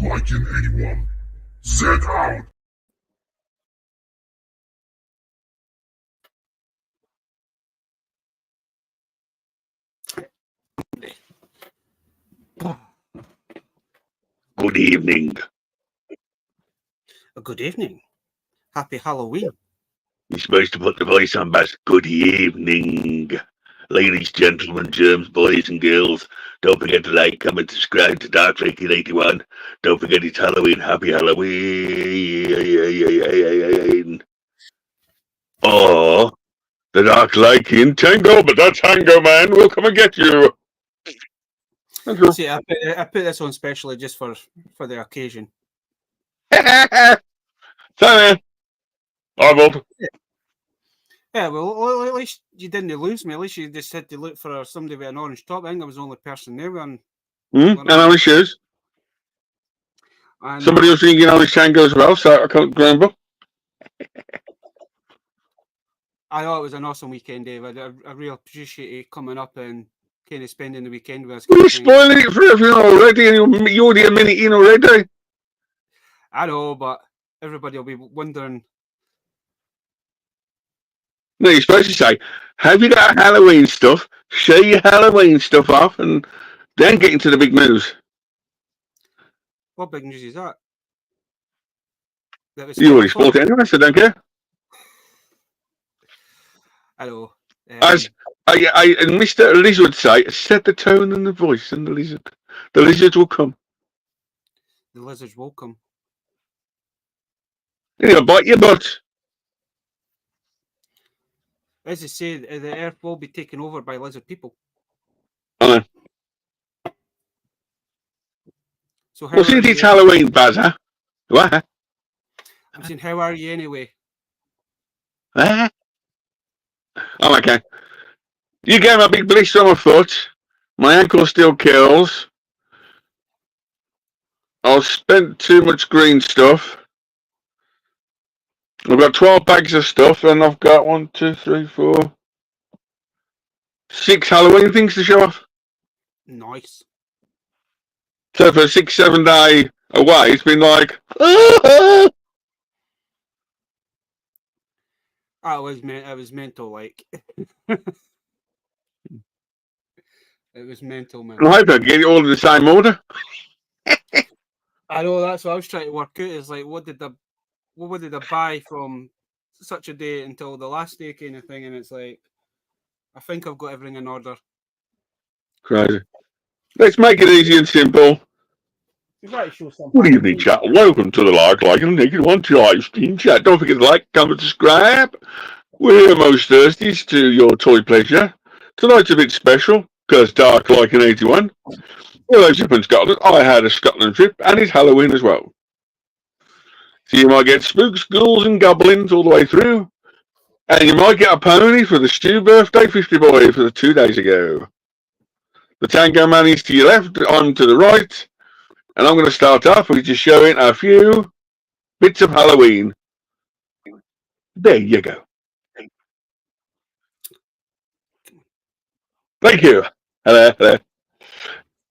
Darklycan81. Z out. Good evening. Good evening. Happy Halloween. You're supposed to put the voice on, Baz. Good evening. Ladies, gentlemen, germs, boys and girls, don't forget to like, comment, subscribe to Darklycan81. Don't forget it's Halloween. Happy Halloween. Or the Darklycan Tango, but that's Tango Man will come and get you. See, I put this on specially just for the occasion. Sorry. Bob. Yeah, well, at least you didn't lose me. At least you just had to look for somebody with an orange top. I think I was the only person there with And orange shoes. And, somebody was thinking orange tango as well, so I can't remember. I know it was an awesome weekend, Dave. I really appreciate you coming up and kind of spending the weekend with us. You're spoiling it for everyone already, and you're already a minute in already. I know, but everybody will be wondering. No, you're supposed to say, have you got Halloween stuff? Show your Halloween stuff off, and then get into the big news. What big news is that? You already spoiled it anyway, so don't care. I know. As Mr. Lizard would say, set the tone and the voice, and the lizards will come. The lizards will come. Anyway, bite your butt. As they say, the earth will be taken over by lizard people. I know. So well, since it's Halloween, Baz, huh? What? I'm saying, how are you anyway? Oh, okay. You gave me a big blister on my foot. My ankle still kills. I've spent too much green stuff. I've got 12 bags of stuff, and I've got 1, 2, 3, 4, 6 Halloween things to show off. Nice. So for a 6-7 day away, it's been like, I was mental, like. It was mental, man. I hope I get it all in the same order. I know, that's what I was trying to work out. Is like, what did I buy from such a day until the last day, kind of thing? And it's like, I think I've got everything in order. Crazy. Let's make it easy and simple. Good evening, chat. Welcome to the Darklycan81 live stream chat. Don't forget to like, comment, subscribe. We're most thirsties to your toy pleasure. Tonight's a bit special because Darklycan81. Well, those up in Scotland. I had a Scotland trip, and it's Halloween as well. So you might get spooks, ghouls, and goblins all the way through, and you might get a pony for the Stu birthday 50 boy for the 2 days ago. The Tango Man is to your left, I'm to the right, and I'm going to start off with just showing a few bits of Halloween. There you go. Thank you. Hello.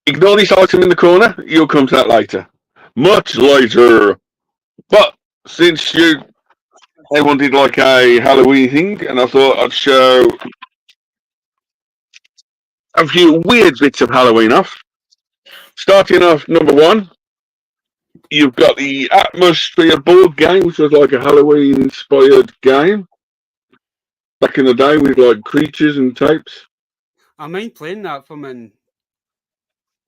Ignore this item in the corner. You'll come to that later. Much later. But since they wanted like a Halloween thing, and I thought I'd show a few weird bits of Halloween off. Starting off, number 1, you've got the Atmosphere board game, which was like a Halloween-inspired game. Back in the day with like creatures and types. I mind playing that from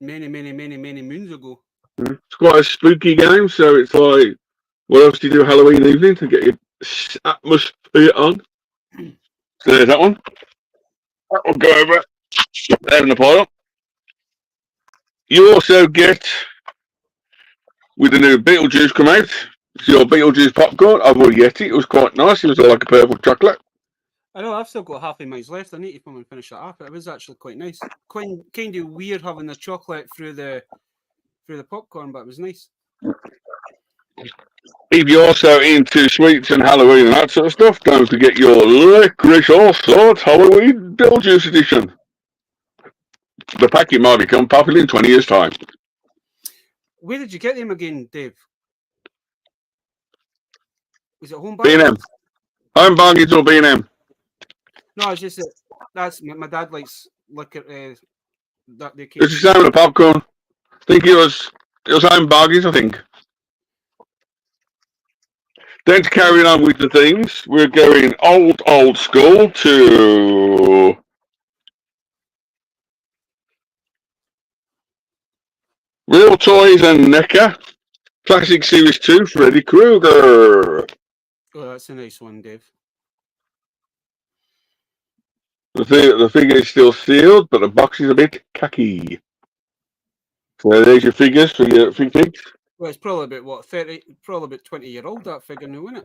many moons ago. It's quite a spooky game, so it's like, what else do you do Halloween evening to get your atmosphere on? So there's that one. That will go over there in the pile. You also get, with the new Beetlejuice come out, it's your Beetlejuice popcorn. I've already ate it. It was quite nice. It was like a purple chocolate. I know, I've still got half a miles left. I need to come and finish that off. It was actually quite nice. Kind of weird having the chocolate through the popcorn, but it was nice. If you're also into sweets and Halloween and that sort of stuff, don't forget your Licorice All Sorts Halloween Beetlejuice edition. The packet might become popular in 20 years' time. Where did you get them again, Dave? Was it home B&M. Home bargains or B&M? No, it's just that that's my dad likes look at that they came. It's the same with the popcorn. I think it was home bargains, I think. Then to carry on with the themes, we're going old school to Real Toys and NECA. Classic Series 2, Freddy Krueger. Oh, that's a nice one, Dave. The figure is still sealed, but the box is a bit khaki. So there's your figures for your figs. Well, it's probably about what 30, probably about 20-year-old that figure now, isn't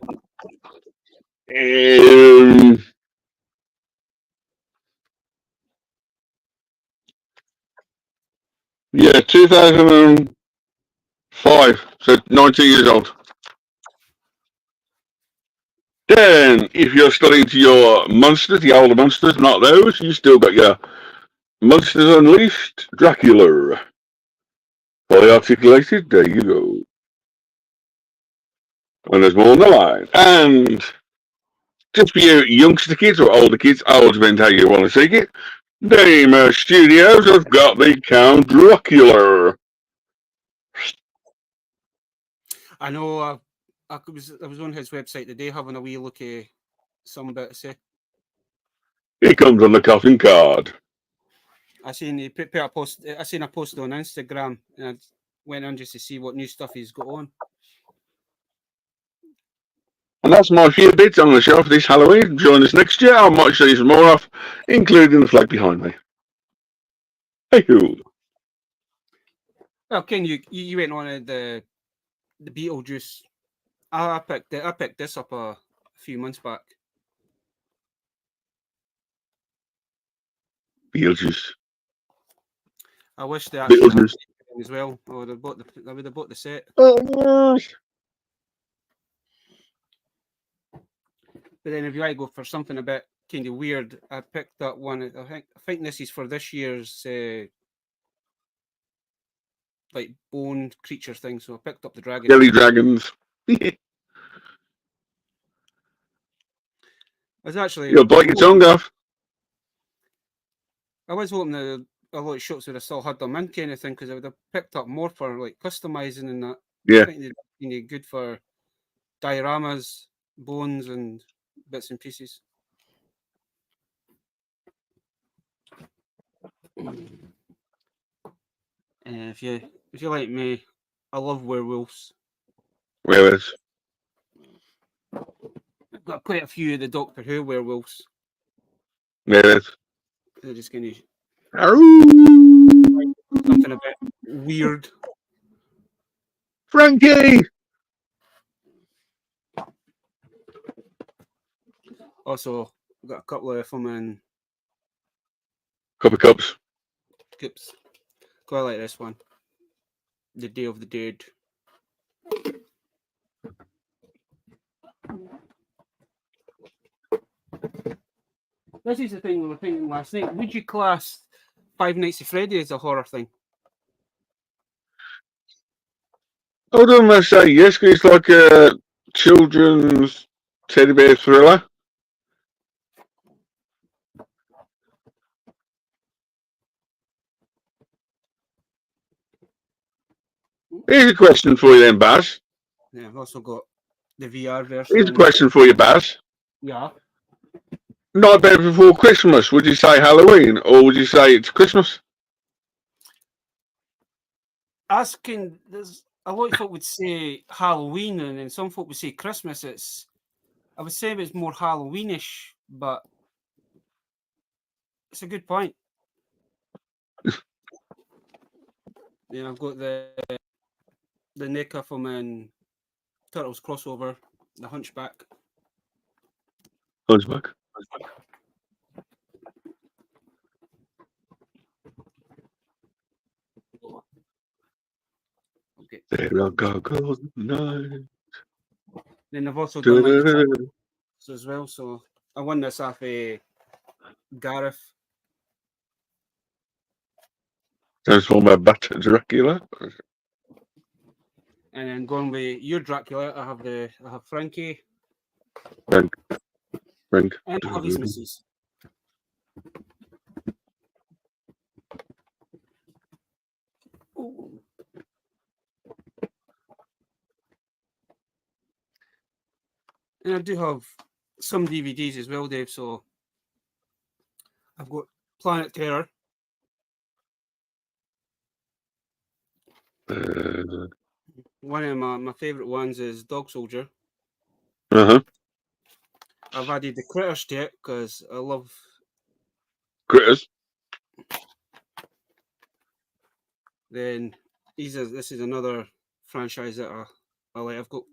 it? Yeah, 2005, so 19 years old. Then, if you're still into your monsters, the older monsters, not those, you still got your Monsters Unleashed, Dracula. Fully articulated, there you go. And there's more on the line. And just for you youngster kids or older kids, I'll depend how you want to take it. Damer Studios have got the Count Dracula. I know. I was on his website today having a wee look at some bits. He comes on the coffin card. I seen he put a post. I seen a post on Instagram, and I went on just to see what new stuff he's got on. And that's my few bits on the show for this Halloween. Join us next year. I might show you some more off, including the flag behind me. Hey ho. Well, Ken, you went on the Beetlejuice. I picked this up a few months back. Beetlejuice. I wish they actually had it as well. I would have bought the set. Oh, But then if you like to go for something a bit kind of weird, I picked that one. I think this is for this year's like bone creature thing. So I picked up the dragon. Jelly dragons. I was actually You'll bite your tongue off. I was hoping that a lot of shops would have still had them in kind of thing, because I would have picked up more for like customizing and that. Yeah. I think they'd be good for dioramas, bones, and bits and pieces. If you like me, I love werewolves. Werewolves. I've got quite a few of the Doctor Who werewolves. Werewolves. They're just going to something something a bit weird. Frankie. Also, I've got a couple of them in Cup of cups. Cups. Quite like this one. The Day of the Dead. This is the thing we were thinking last night. Would you class Five Nights at Freddy as a horror thing? I would almost say yes, because it's like a children's teddy bear thriller. Here's a question for you then, Baz. Yeah, I've also got the VR version. Here's a question for you, Baz. Yeah. Nightmare Before Christmas, would you say Halloween or would you say it's Christmas? Asking, there's a lot of folk would say Halloween, and then some folk would say Christmas. I would say it's more Halloweenish, but it's a good point. Yeah, I've got the NECA from Turtles crossover, the Hunchback. Hunchback. Okay. There I go night. Then I've also done like as well, so I won this off Gareth. Transform my bat to Dracula. And then going with your Dracula, I have Frankie. Frank. And I have his missus. Ooh. And I do have some DVDs as well, Dave. So I've got Planet Terror. One of my favourite ones is Dog Soldier. Uh-huh. I've added the Critters to it because I love Critters. Then this is another franchise that I like. I've got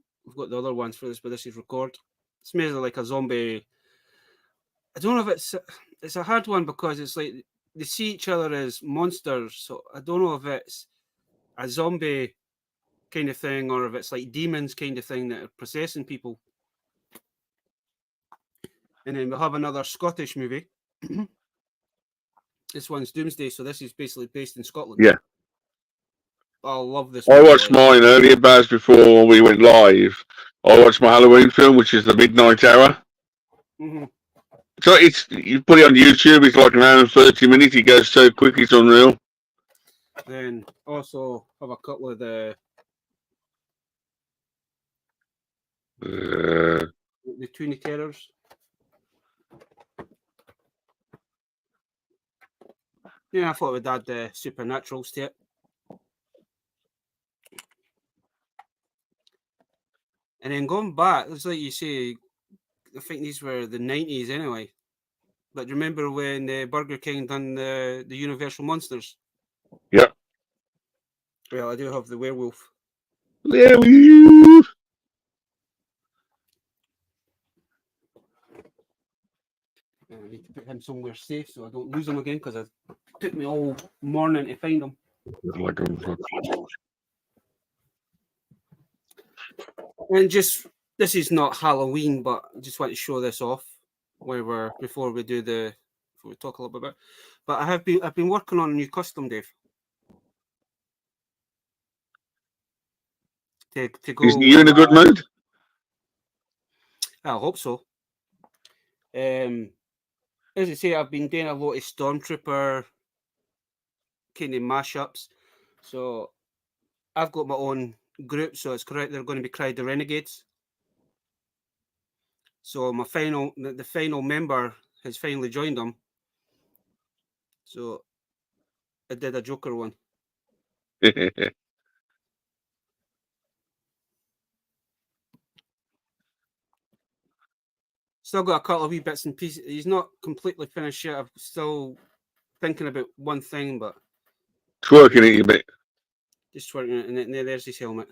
the other ones for this, but this is Record. It's made like a zombie. I don't know if it's a hard one because it's like they see each other as monsters. So I don't know if it's a zombie kind of thing or if it's like demons kind of thing that are possessing people. And then we'll have another Scottish movie. This one's Doomsday, so this is basically based in Scotland. Yeah. I love this I movie, watched mine earlier, Baz, before we went live. I watched my Halloween film, which is The Midnight Hour. Mm-hmm. So you put it on YouTube, it's like an hour and 30 minutes. It goes so quick, it's unreal. Then also have a couple of the Toonie Terrors. Yeah, I thought we'd add the Supernaturals to it. And then going back, it's like you say, I think these were the 90s anyway. But remember when Burger King done the Universal Monsters? Yep. Well, I do have the werewolf. Werewolf. I need to put him somewhere safe so I don't lose him again because it took me all morning to find him. And just this is not Halloween, but I just want to show this off before we talk a little bit about it. But I've been working on a new custom, Dave. To go. Is you in a good mood? I hope so. As I say, I've been doing a lot of Stormtrooper kind of mashups. So I've got my own group, so it's correct. They're going to be Cry the Renegades. So the final member has finally joined them. So I did a Joker one. Still got a couple of wee bits and pieces. He's not completely finished yet. I'm still thinking about one thing, but Twerking it a bit. Just twerking it, and then there's his helmet.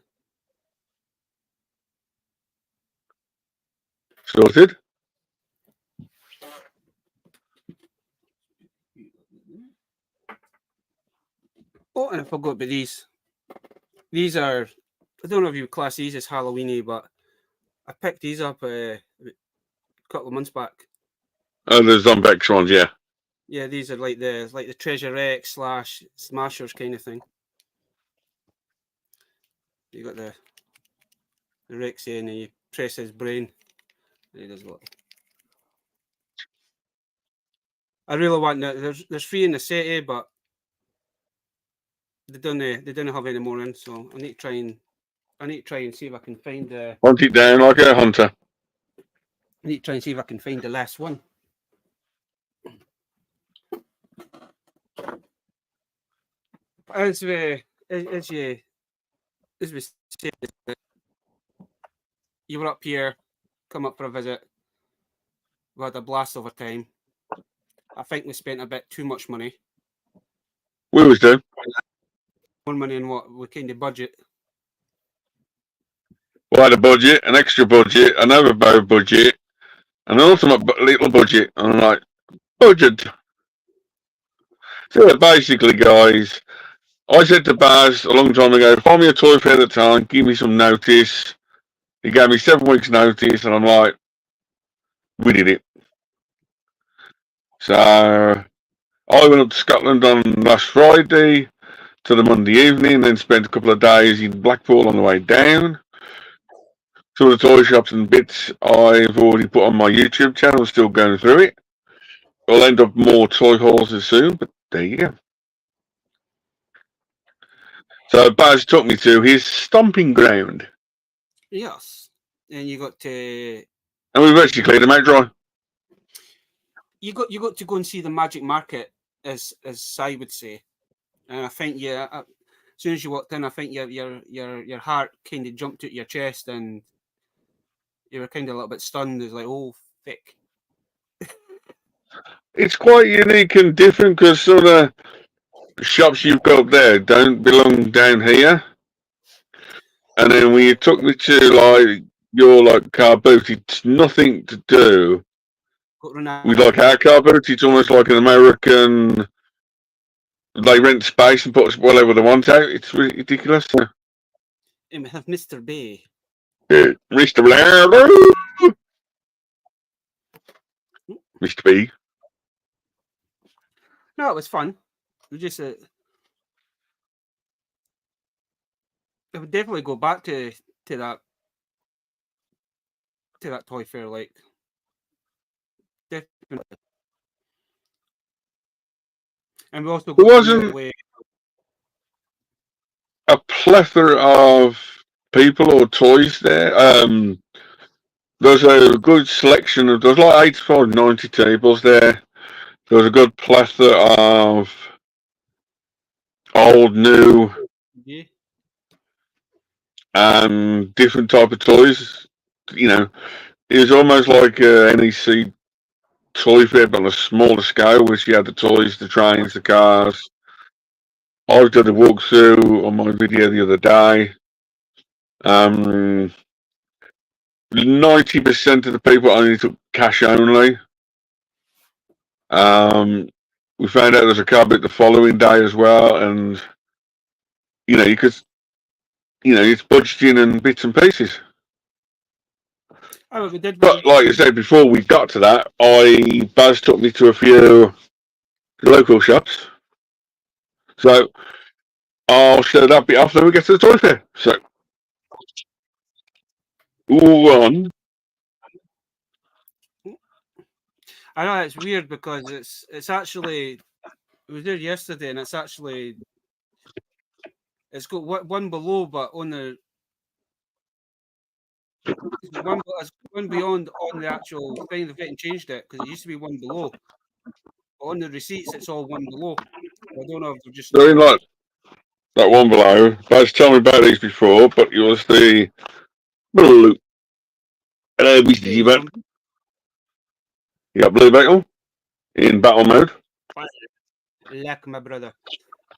Sorted. Oh, and I forgot about these. These are, I don't know if you would class these as Halloweeny, but I picked these up a couple of months back. Oh, the Zombex ones, yeah. Yeah, these are like the Treasure X / Smashers kind of thing. You got the Rex in, and you press his brain, and he does what. I really want that. There's 3 in the set, but they don't have any more in, so I need to try and see if I can find the. Hunt it down like a hunter. I need to try and see if I can find the last one. As we said, you were up here, come up for a visit. We had a blast over time. I think we spent a bit too much money. We always do. More money than what we kind of budget. We had a budget, an extra budget, another budget, an ultimate little budget. And I'm like, budget. So basically, guys, I said to Baz a long time ago, find me a toy fair at the time, give me some notice. He gave me 7 weeks notice, and I'm like, we did it. So I went up to Scotland on last Friday. to the Monday evening, then spent a couple of days in Blackpool on the way down. Some of the toy shops and bits I've already put on my YouTube channel, still going through it. I'll end up more toy hauls soon, but there you go. So Baz took me to his stomping ground. Yes. And you got to... And we've actually cleared them out dry. You got to go and see the Magic Market, as Si would say. And I think, yeah, as soon as you walked in, I think your heart kind of jumped out your chest and you were kind of a little bit stunned. It was like, oh, thick. It's quite unique and different because some of the shops you've got there don't belong down here. And then when you took me to like your car boot, it's nothing to do with like our car boot. It's almost like an American. They rent space and put whatever they want out. It's ridiculous. And we have Mr. Bay. Mr. Blair. Mr. B. No, it was fun. We just I would definitely go back to that toy fair, like definitely. And we also There wasn't a plethora of people or toys there. There's a good selection of, there's like 85, 90 tables there. There was a good plethora of old, new, different type of toys. You know, it was almost like a NEC toy fair, but on a smaller scale, which you had the toys, the trains, the cars. I did a walkthrough on my video the other day. 90% of the people only took cash only. We found out there's a car boot the following day as well, and you know, it's budgeting and bits and pieces. Oh, we did. But like I said before we got to that, Baz took me to a few local shops. So I'll show that bit after we get to the toy fair. So one. I know it's weird because it's actually, we was there yesterday and it's got one below, but on the one beyond on the actual thing. They've getting changed it because it used to be one below. But on the receipts, it's all one below. I don't know if they're just. They're in like that one below. Baz told me about these before, but it was the blue. Hello, Mr. G-Bat. You got Blue Beetle in battle mode. Lack, my brother.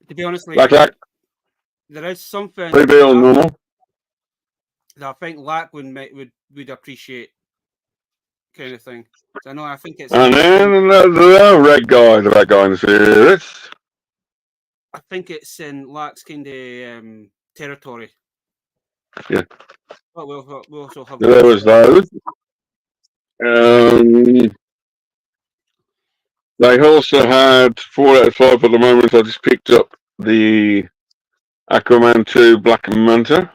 To be honest, Lack. There is something. Blue Beetle normal. That I think Lack would appreciate, kind of thing. So I think it's. And then the red guy in the series. I think it's in Lack's kind of territory. Yeah. But we also have. There was those. They also had 4 out of 5 at the moment. I just picked up the Aquaman 2 Black Manta.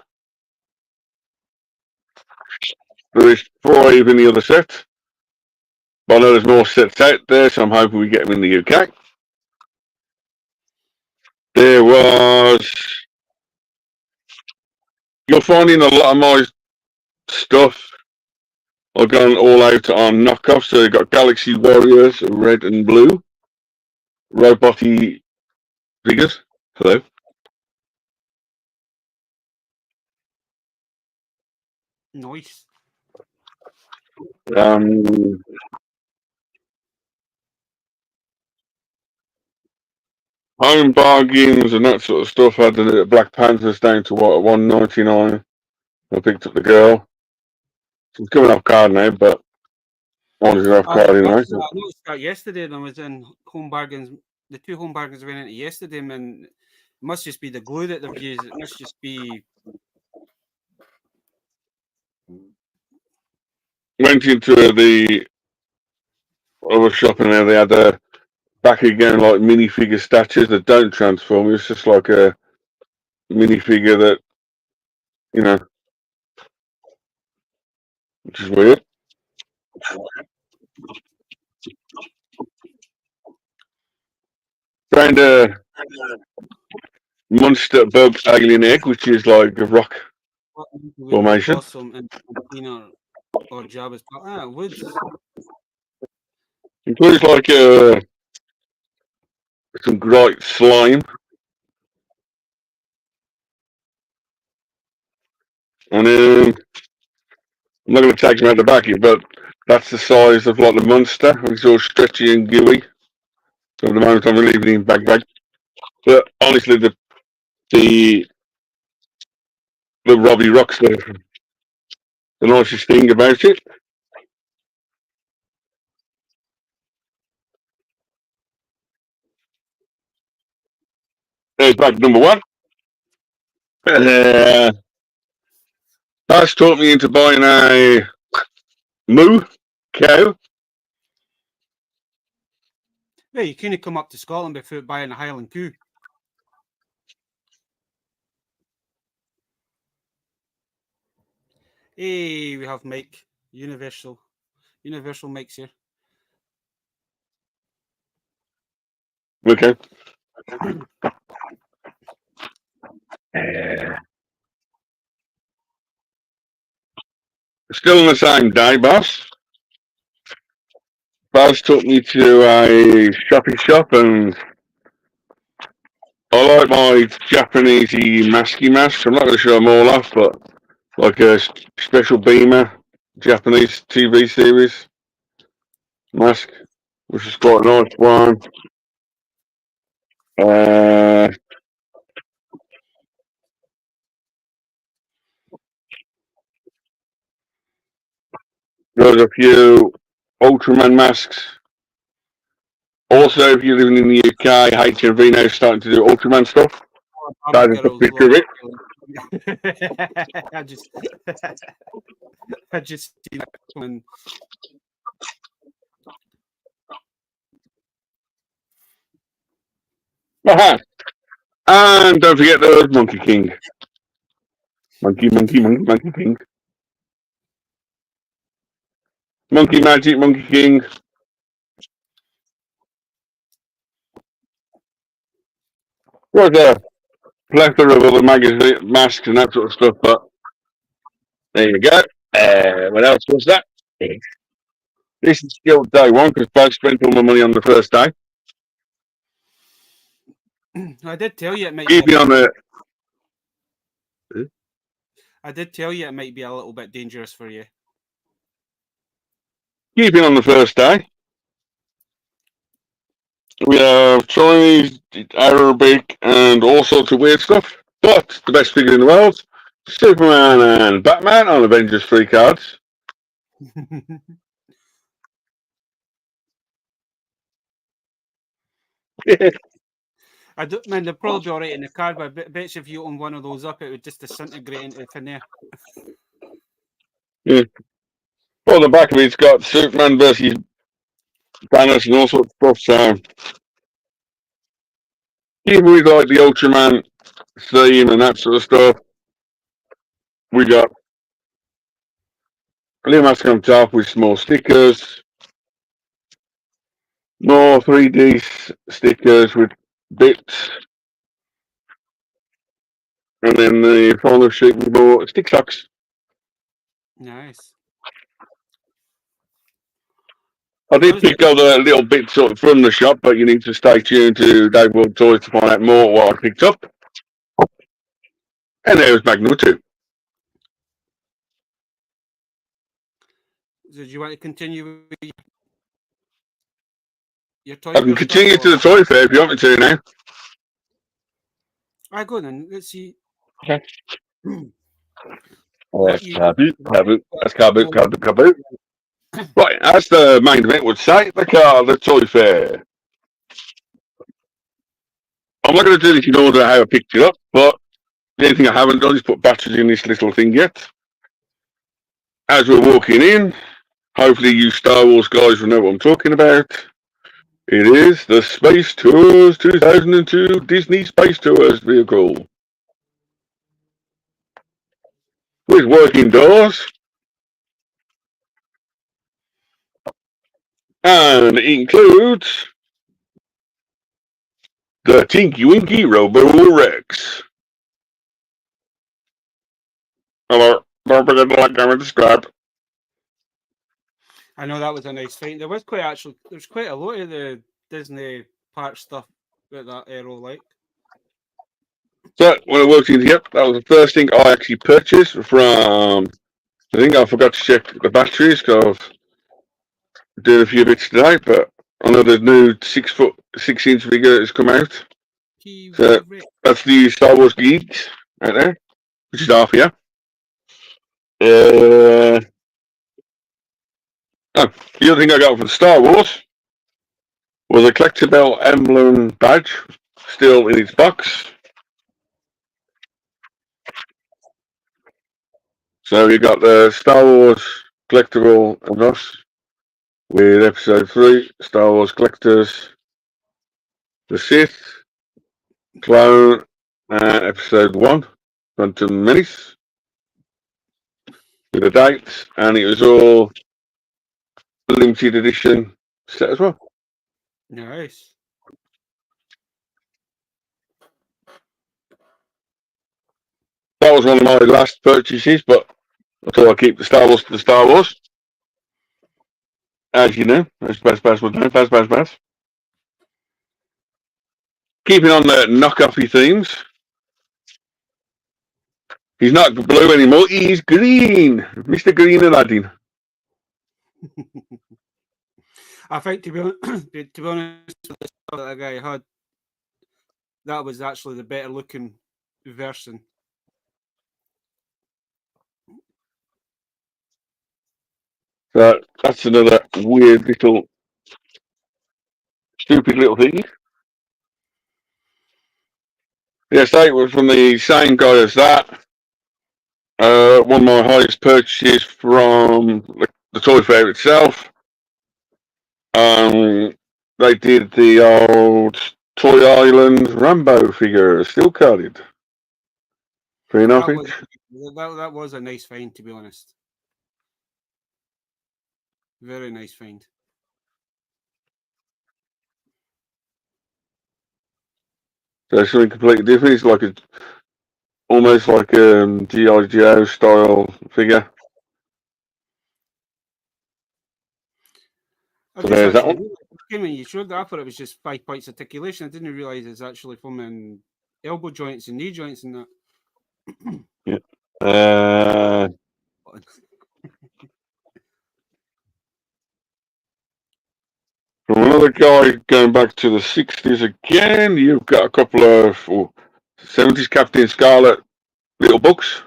There is 5 in the other set. But I know there's more sets out there, so I'm hoping we get them in the UK. There was... You're finding a lot of my stuff. I've gone all out on knockoffs. So you've got Galaxy Warriors, red and blue. Robot-y figures. Hello. Nice. Home bargains and that sort of stuff. I had the Black Panthers down to what, $1.99. I picked up the girl. She's coming off card now, but I wanted to have card anyway. I noticed that yesterday when I was in home bargains. The 2 home bargains I went into yesterday, and it must just be the glue that they've used. It must just be. Went into the other shop and there they had back again like minifigure statues that don't transform. It's just like a minifigure that, you know, which is weird. Found a monster bug alien egg, which is like a rock formation. Awesome and or Jabba's. Woods. Includes like some great slime. And I'm not going to take him out the back here, but that's the size of like the monster. It's all stretchy and gooey. So at the moment I'm leaving it in bag. But honestly, the Robbie Rock's the nicest thing about it. There's bag number one. That's taught me into buying a moo cow. Yeah, you couldn't come up to Scotland before buying a Highland coo. Hey, we have Mike. Universal Mike's here. Okay. Still on the same day, boss. Baz took me to a shopping shop, and I like my Japanesey masky masks. I'm not going to show them all off, but like a special Beamer Japanese TV series mask, which is quite a nice one. There's a few Ultraman masks. Also, if you're living in the UK, HMV now starting to do Ultraman stuff. That is a picture of it. I just seen that coming. Aha. And don't forget the Monkey King. Monkey King. Monkey Magic, Monkey King. There's a plethora of other magazine masks and that sort of stuff, but there you go. What else was that? This is still day one because I spent all my money on the first day. I did tell you it might Keep me on the. I did tell you it might be a little bit dangerous for you. Keeping on the first day. We have Chinese, Arabic, and all sorts of weird stuff. But the best figure in the world, Superman and Batman on Avengers 3 cards. I don't mind. They'll probably be all right in the card, but I bet you if you open one of those up, it would just disintegrate into thin air. Yeah. Well, the back of it's got Superman versus Thanos and all sorts of stuff. So, even with like the Ultraman theme and that sort of stuff, we got Liam Mask on top with small stickers, more 3D stickers with bits, and then the final sheet with more stick socks. Nice. I did pick up a little bit sort of from the shop, but you need to stay tuned to DaveWorldtoys to find out more what I picked up. And there was bag number 2. So do you want to continue with your toy? I can continue to the toy fair if you want me to now. I go then. Let's see. Okay. That's kaboot. Right, as the main event would say, the toy fair. I'm not going to do this in order how I picked it up, but the only thing I haven't done is put batteries in this little thing yet. As we're walking in, hopefully you Star Wars guys will know what I'm talking about. It is the Space Tours 2002 Disney Space Tours vehicle. with working doors. And it includes the Tinky Winky Robo Rex. Hello, don't forget to like, comment, subscribe. I know that was a nice find. There's quite a lot of the Disney park stuff that Aero like. So when I worked in yep, that was the first thing I actually purchased from. I think I forgot to check the batteries because I'm doing a few bits today, but I know the new 6'6" figure has come out. So that's the Star Wars Geeks right there, which is half here. Oh, the other thing I got from Star Wars was a collectible emblem badge, still in its box. So you got the Star Wars collectible and us with Episode 3, Star Wars Collectors, The Sith, Clone, and Episode 1, Phantom Menace, with the dates, and it was all limited edition set as well. Nice. That was one of my last purchases, but I thought I'd keep the Star Wars to the Star Wars. As you know, as Baz would know, Baz. Keeping on the knockoffy themes. He's not blue anymore, he's green. Mr. Green Aladdin. I think to be honest, that guy had, that was actually the better looking version. So that's another weird little, stupid little thing. Yes, that was from the same guy as that. One of my highest purchases from the toy fair itself. They did the old Toy Island Rambo figure, still carded. 3.5 inch. That was a nice find, to be honest. Very nice find. So something completely different. It's like almost like a G.I. Joe style figure. So there's that one. When you showed that, I thought it was just 5 points of articulation. I didn't realise it's actually forming elbow joints and knee joints and that. Yeah. From another guy going back to the 60s again, you've got a couple of 70s Captain Scarlet little books.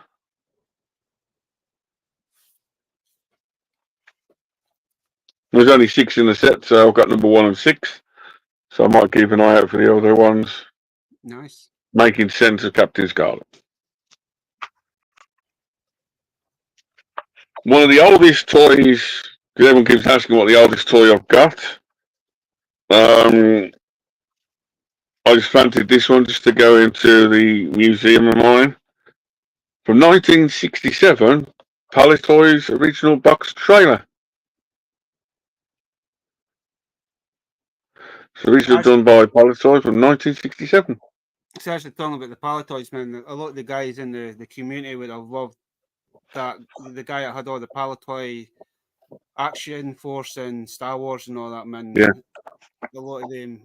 There's only 6 in the set, so I've got number 1 and 6. So I might keep an eye out for the other ones. Nice. Making sense of Captain Scarlet. One of the oldest toys, because everyone keeps asking what the oldest toy I've got. I just fancied this one just to go into the museum of mine. From 1967, Palitoy's original box trailer. It's originally done by Palitoy from 1967. It's actually talking about the Palitoys, man. A lot of the guys in the community would have loved that. The guy that had all the Palitoy Action Force and Star Wars and all that, man. Yeah. A lot of them.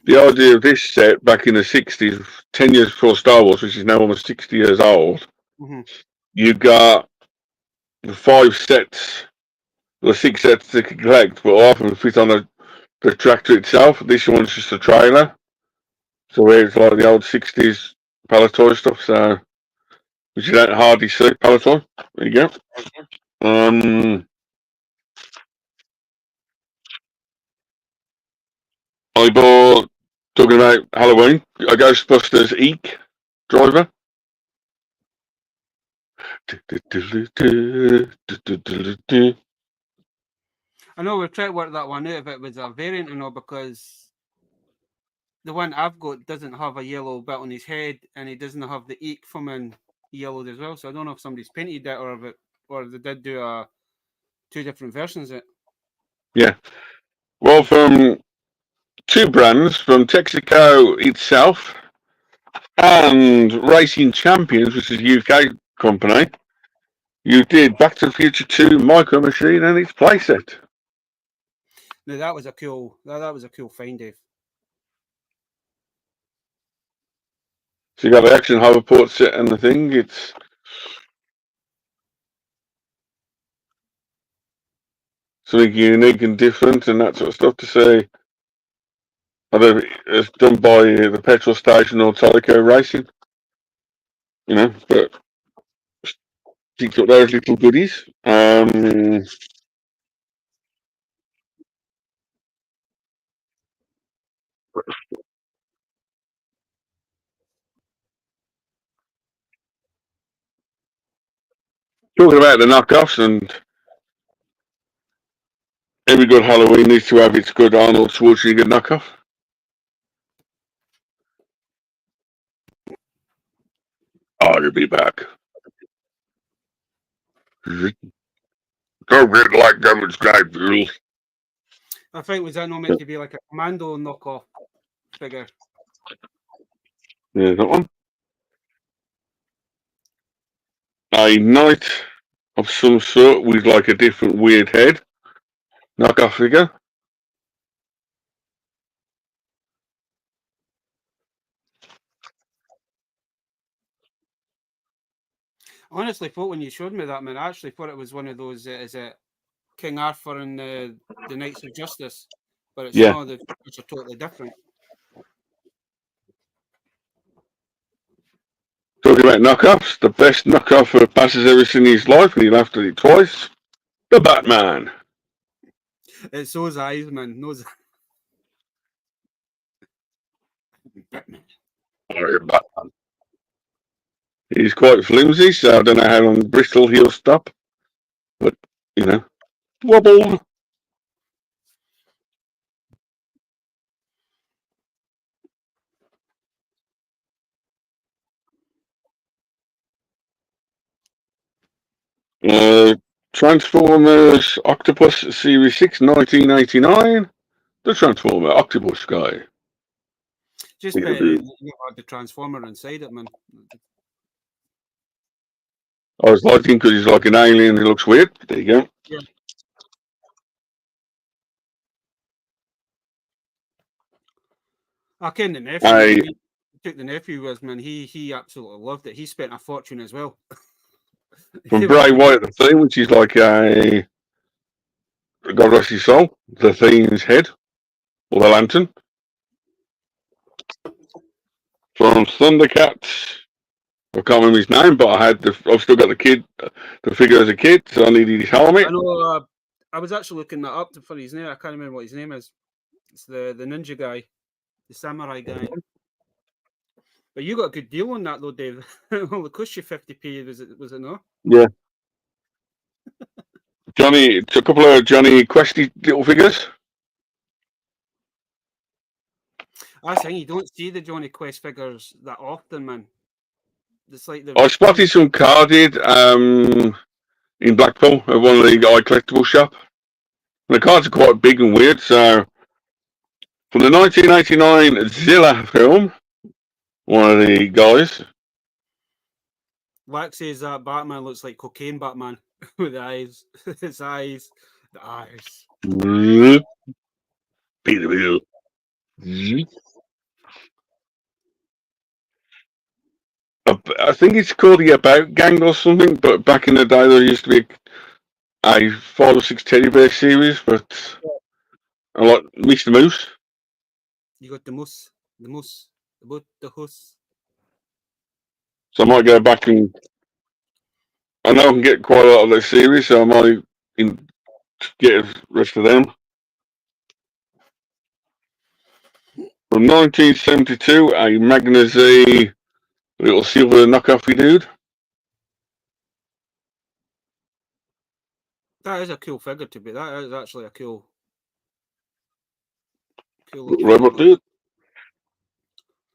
The idea of this set back in the 60s, 10 years before Star Wars, which is now almost 60 years old, you got the 5 sets, the 6 sets to collect, but often fit on the tractor itself. This one's just a trailer. So it's like the old 60s Palitoy stuff, so which you don't hardly see. Palitoy. There you go. I bought, talking about Halloween, a Ghostbusters Eek driver. I know we've tried to work that one out if it was a variant or not, because the one I've got doesn't have a yellow bit on his head and he doesn't have the Eek from in yellowed as well. So I don't know if somebody's painted it or they did do two different versions of it. Yeah. Well, from two brands, from Texaco itself and Racing Champions, which is a UK company, you did Back to the Future 2 Micro Machine and its playset. Now that was a cool find, Dave. So you got the action hoverport set and the thing. It's something unique and different and that sort of stuff to say. Either it's done by the petrol station or Tyco Racing, you know, but sticks up those little goodies. Talking about the knockoffs, and every good Halloween needs to have its good Arnold Schwarzenegger knockoff. I'll be back. Don't get like demonstrate rules. I think was that not meant to be like a Commando knockoff figure? There's that one. A knight of some sort with like a different weird head. Knockoff figure. I honestly thought when you showed me that, man, I actually thought it was one of those. Is it King Arthur and the Knights of Justice? But it's not. Which are totally different. Talking about knockoffs, the best knockoff Passes ever seen in his life, and he laughed at it twice. The Batman. It's those eyes, man. Those. Batman. Oh, Batman. He's quite flimsy, so I don't know how long Bristol he'll stop. But, you know, wobbled. Transformers Octopus Series 6, 1989. The Transformer Octopus guy. Just you had the Transformer inside it, man. I was liking because he's like an alien. He looks weird. There you go. Yeah. I ken the nephew. He took the nephew with, man. He absolutely loved it. He spent a fortune as well. From Bray Wyatt, the Theme, which is like a God rest his soul, the Theme's head or the lantern. From Thundercats, I can't remember his name, but I've still got the figure as a kid, so I needed his helmet. I know. I was actually looking that up for his name. I can't remember what his name is. It's the ninja guy, the samurai guy. But you got a good deal on that, though, Dave. Well, it cost you 50p, was it not? Yeah. Johnny, a couple of Johnny Questy little figures. I think you don't see the Johnny Quest figures that often, man. It's like I spotted some carded in Blackpool at one of the collectible shop. And the cards are quite big and weird. So, from the 1989 Zilla film, one of the guys. Wax says that Batman looks like cocaine Batman with the eyes. His eyes. The eyes. Peter. I think it's called the About Gang or something, but back in the day there used to be a 5 or 6 teddy bear series, but I like Mr. Moose. You got the moose, the hoose. So I might go back and I know I can get quite a lot of those series, so I might get the rest of them. From 1972, a Magna Z little silver knockoffy dude. That is a cool figure to be. That is actually a cool robot dude.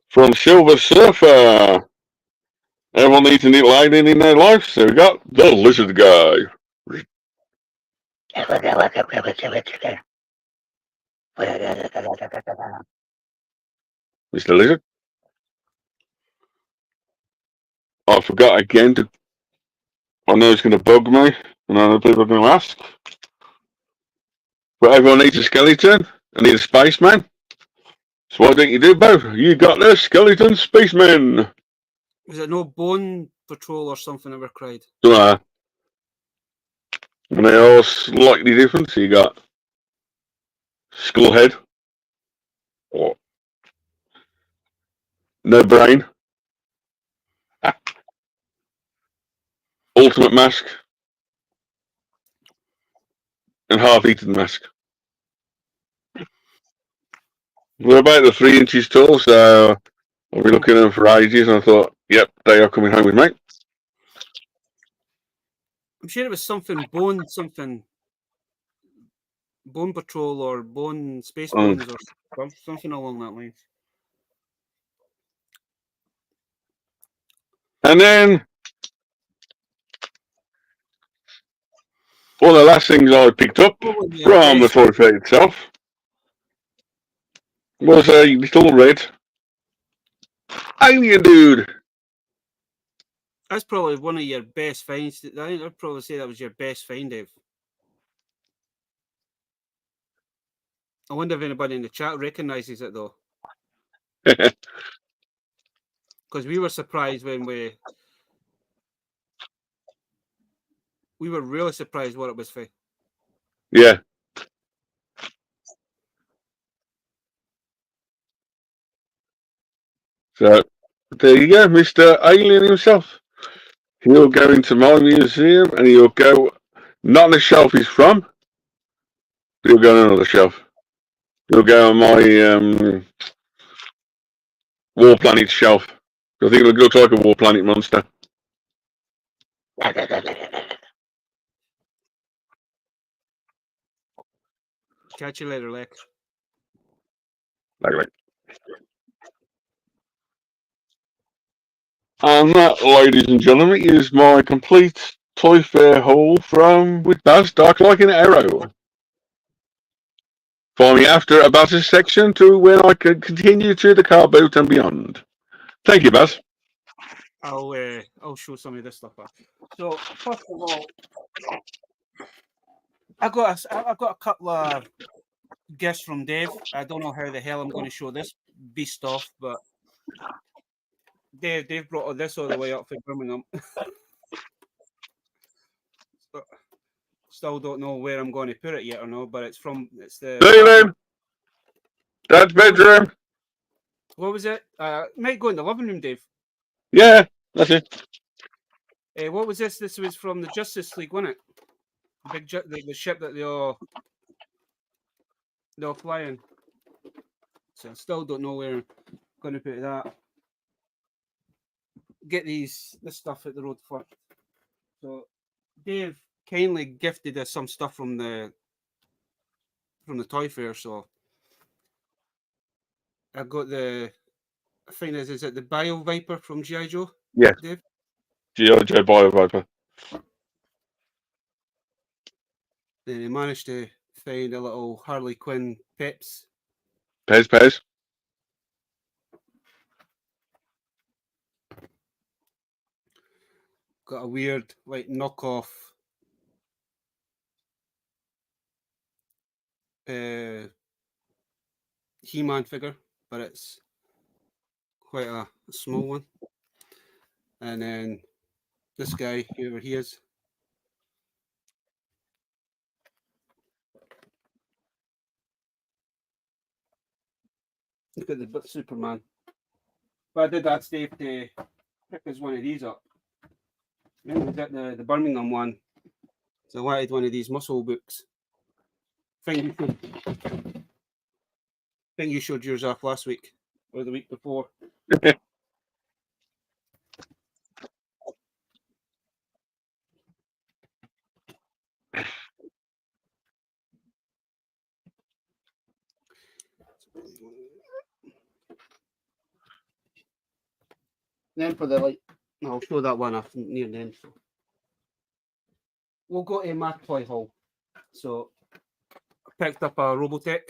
From Silver Surfer, Everyone needs a little alien in their life, so we got the lizard guy. Mr. Lizard. I forgot again to. I know it's going to bug me, and I know people are going to ask. But everyone needs a skeleton. I need a spaceman. So why don't you do both? You got the skeleton spaceman. Is it no Bone Patrol or something ever cried? And they're all slightly different. So you got Skullhead. Or no brain. Ultimate Mask. And half-eaten mask. We're about the 3 inches tall, so I'll be looking at them for ages, and I thought, yep, they are coming home with me. I'm sure it was something Bone Patrol or Bone Space Bones or something along that line. And then one of the last things I picked up from the toy fair itself was a little red alien dude. That's probably one of your best finds. I think I'd probably say that was your best find, Dave. I wonder if anybody in the chat recognises it though. Because we were surprised when we were really surprised what it was for. Yeah. So there you go, Mr. Alien himself. He'll go into my museum and he'll go not on the shelf he's from, but he'll go on another shelf. He'll go on my War Planet shelf. I think it looks like a War Planet monster. Catch you later, Lex. Like. And that, ladies and gentlemen, is my complete Toy Fair haul from with Baz, Darklycan Arrow. Find me after a Baz's section to when I can continue to the car boat and beyond. Thank you, Baz. I'll show some of this stuff back. So first of all, I got a couple of gifts from Dave. I don't know how the hell I'm going to show this beast off, but Dave brought this all the way up from Birmingham. Still don't know where I'm going to put it yet or no, but it's the Ceiling. Dad's bedroom. What was it? Might go in the living room, Dave. Yeah, that's it. What was this? This was from the Justice League, wasn't it? The ship that they all flying. So I still don't know where I'm going to put that. Get this stuff at the road first. So Dave kindly gifted us some stuff from the toy fair. So I got I think is it the Bio Viper from G.I. Joe? Yeah. Dave? G.I. Joe Bio Viper. Then he managed to find a little Harley Quinn Peps. Pez. Got a weird, like, knockoff He-Man figure, but it's quite a small one. And then this guy, whoever he is. Look at the Superman. But I did ask Dave to pick us one of these up. Then we got the Birmingham one. So I wanted one of these muscle books. I think you showed yours off last week or the week before. Then for the I'll show that one off near the end. So we'll go to my toy haul. So I picked up a Robotech.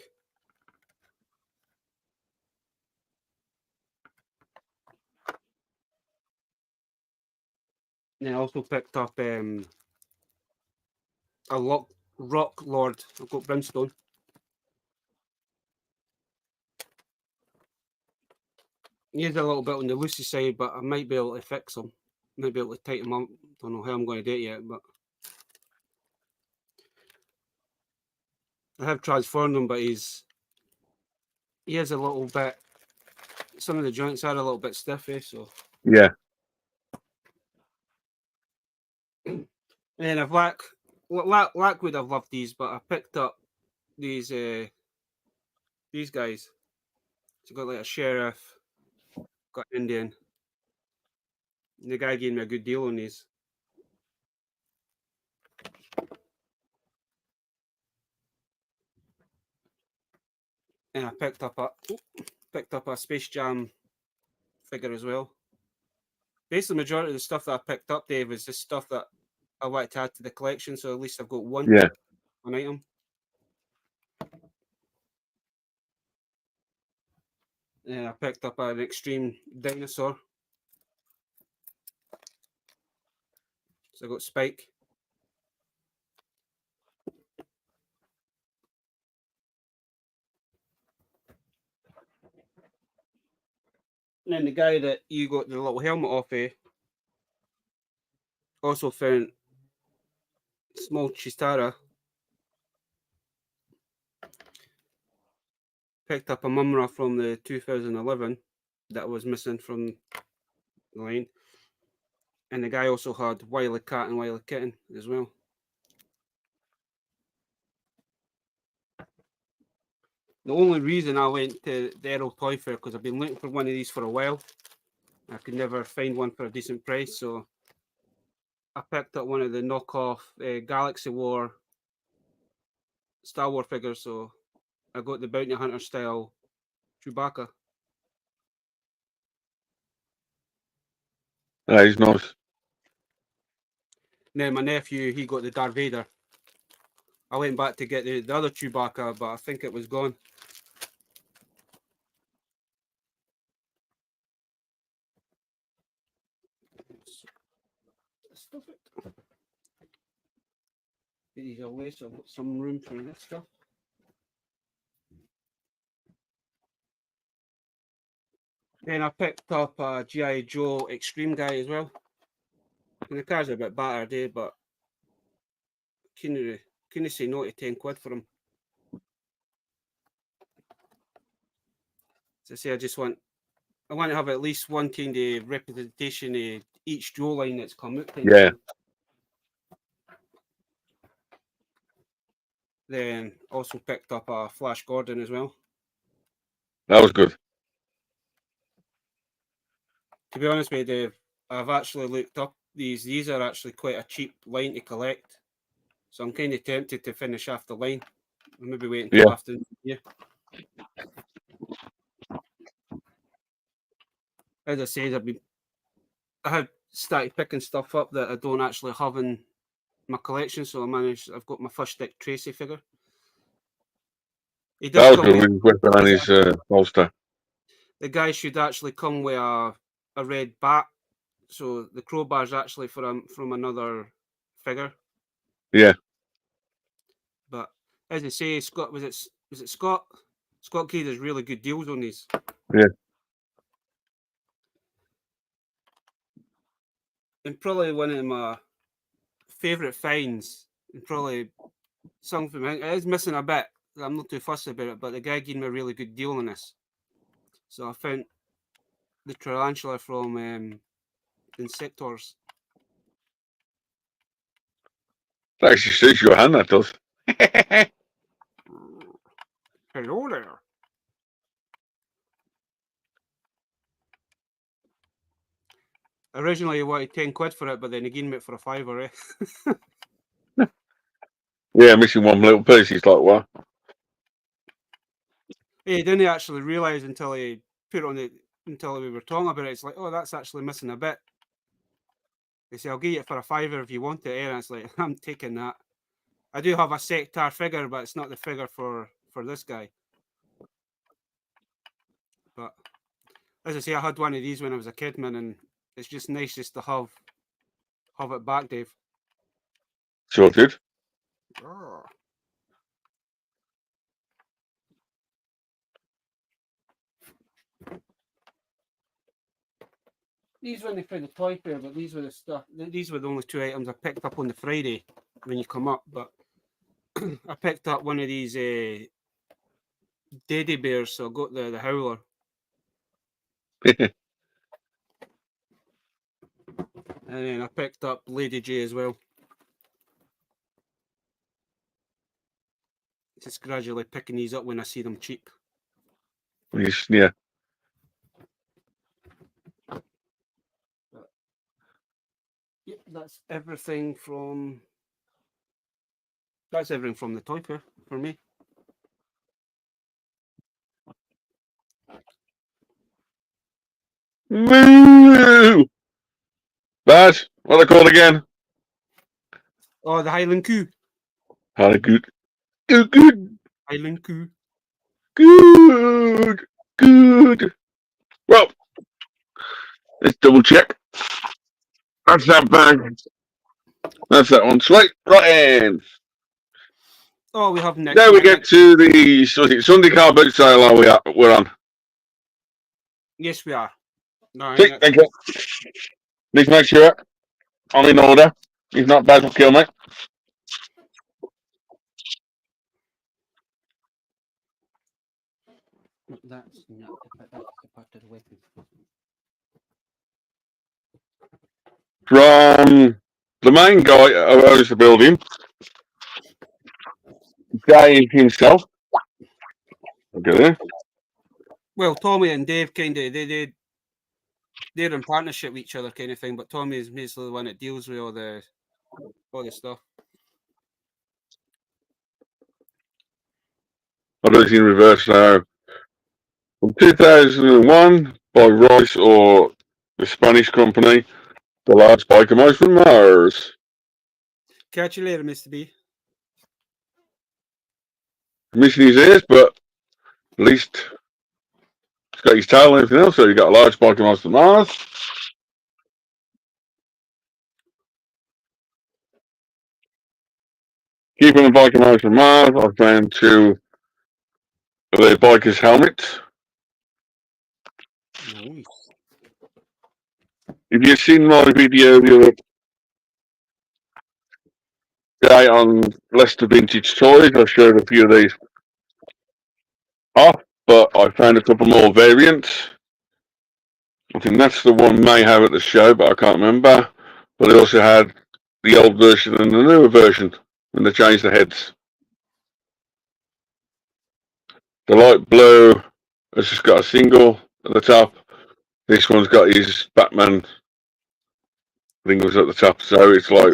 And I also picked up a Rock Lord. I've got Brimstone. He is a little bit on the loosey side, but I might be able to fix him. Might be able to tighten him up. Don't know how I'm going to do it yet, but I have transformed him, but he is a little bit. Some of the joints are a little bit stiffy, so Yeah. And I've Lack would have loved these, but I picked up these guys. So got like a sheriff, got Indian. And the guy gave me a good deal on these. And I picked up a Space Jam figure as well. Basically, the majority of the stuff that I picked up, Dave, is just stuff that I wanted to add to the collection. So at least I've got one item. And I picked up an Extreme Dinosaur. So I got Spike. And then the guy that you got the little helmet off of also found small Chistara. Picked up a Mumra from the 2011 that was missing from the line. And the guy also had Wily Cat and Wily Kitten as well. The only reason I went to the Errol Toy Fair because I've been looking for one of these for a while. I could never find one for a decent price, so I picked up one of the knockoff Galaxy War Star Wars figures. So I got the Bounty Hunter style Chewbacca. Yeah, he's nice. And then my nephew, he got the Darth Vader. I went back to get the other Chewbacca, but I think it was gone. Stuff it. Get these away so I've got some room for this stuff. Then I picked up a G.I. Joe Extreme guy as well. And the car's a bit battered, but couldn't say no to 10 quid for him. As I say, I want to have at least one kind of representation of each Joe line that's come out. Yeah. Then also picked up a Flash Gordon as well. That was good. To be honest with you, Dave, I've actually looked up these. These are actually quite a cheap line to collect. So I'm kind of tempted to finish off the line. I'll maybe wait until after the year. As I said, I had started picking stuff up that I don't actually have in my collection, so I've got my first Dick Tracy figure. He does come with weapon on his holster. The guy should actually come with a red bat, so the crowbar is actually from another figure. Yeah. But as I say, Scott was it Scott? Scott Key does really good deals on these. Yeah. And probably one of my favourite finds, and probably something it is missing a bit. I'm not too fussy about it, but the guy gave me a really good deal on this. So I found the tarantula from Insectors. That actually suits your hand, that does. Hello there. Originally, I wanted 10 quid for it, but then again, it for a fiver, eh? Yeah, missing one little piece. He's like, what? He didn't actually realise until he put it on until we were talking about it. It's like, oh, that's actually missing a bit. They say, I'll give you it for £5 if you want it. And it's like, I'm taking that. I do have a Sectar figure, but it's not the figure for this guy. But as I say, I had one of these when I was a kid, man, and it's just nice just to have it back, Dave. Sorted. Oh. These were for the toy fair, but these were the stuff. These were the only 2 items I picked up on the Friday when you come up. But I picked up one of these Daddy Bears, so I got the Howler. And then I picked up Lady J as well. Just gradually picking these up when I see them cheap. Yeah. Yep, that's everything from the toy fair for me. Moo! That, what are they called again? Oh, the Highland Coo. Good. Good. Highland Coo. Good. Good. Well, let's double check. That's that bag. That's that one. Sweet. Right in. Oh, we have next. Now we get to the Sunday car boot sale. We're on. Yes, we are. No, Thank you. Need to make sure I'm in order. If not, Baz will kill me. That's not the part of the weapon. From the main guy who owns the building, Dave himself. Okay. Well, Tommy and Dave kind of they're in partnership with each other, kind of thing. But Tommy is basically the one that deals with all the stuff. I'll do it in reverse now. From 2001 by Rice or the Spanish company, the large biker mouse from Mars. Catch you later, Mr. B. Missing his ears, but at least he's got his tail and everything else, so you got a large biker mouse from Mars. Keeping the biker mouse from Mars, I found two of their biker's helmets. Nice. If you've seen my video the other day on Leicester Vintage Toys, I showed a few of these off, but I found a couple more variants. I think that's the one May have at the show, but I can't remember. But they also had the old version and the newer version, and they changed the heads. The light blue has just got a single at the top. This one's got his Batman fingers at the top, so it's like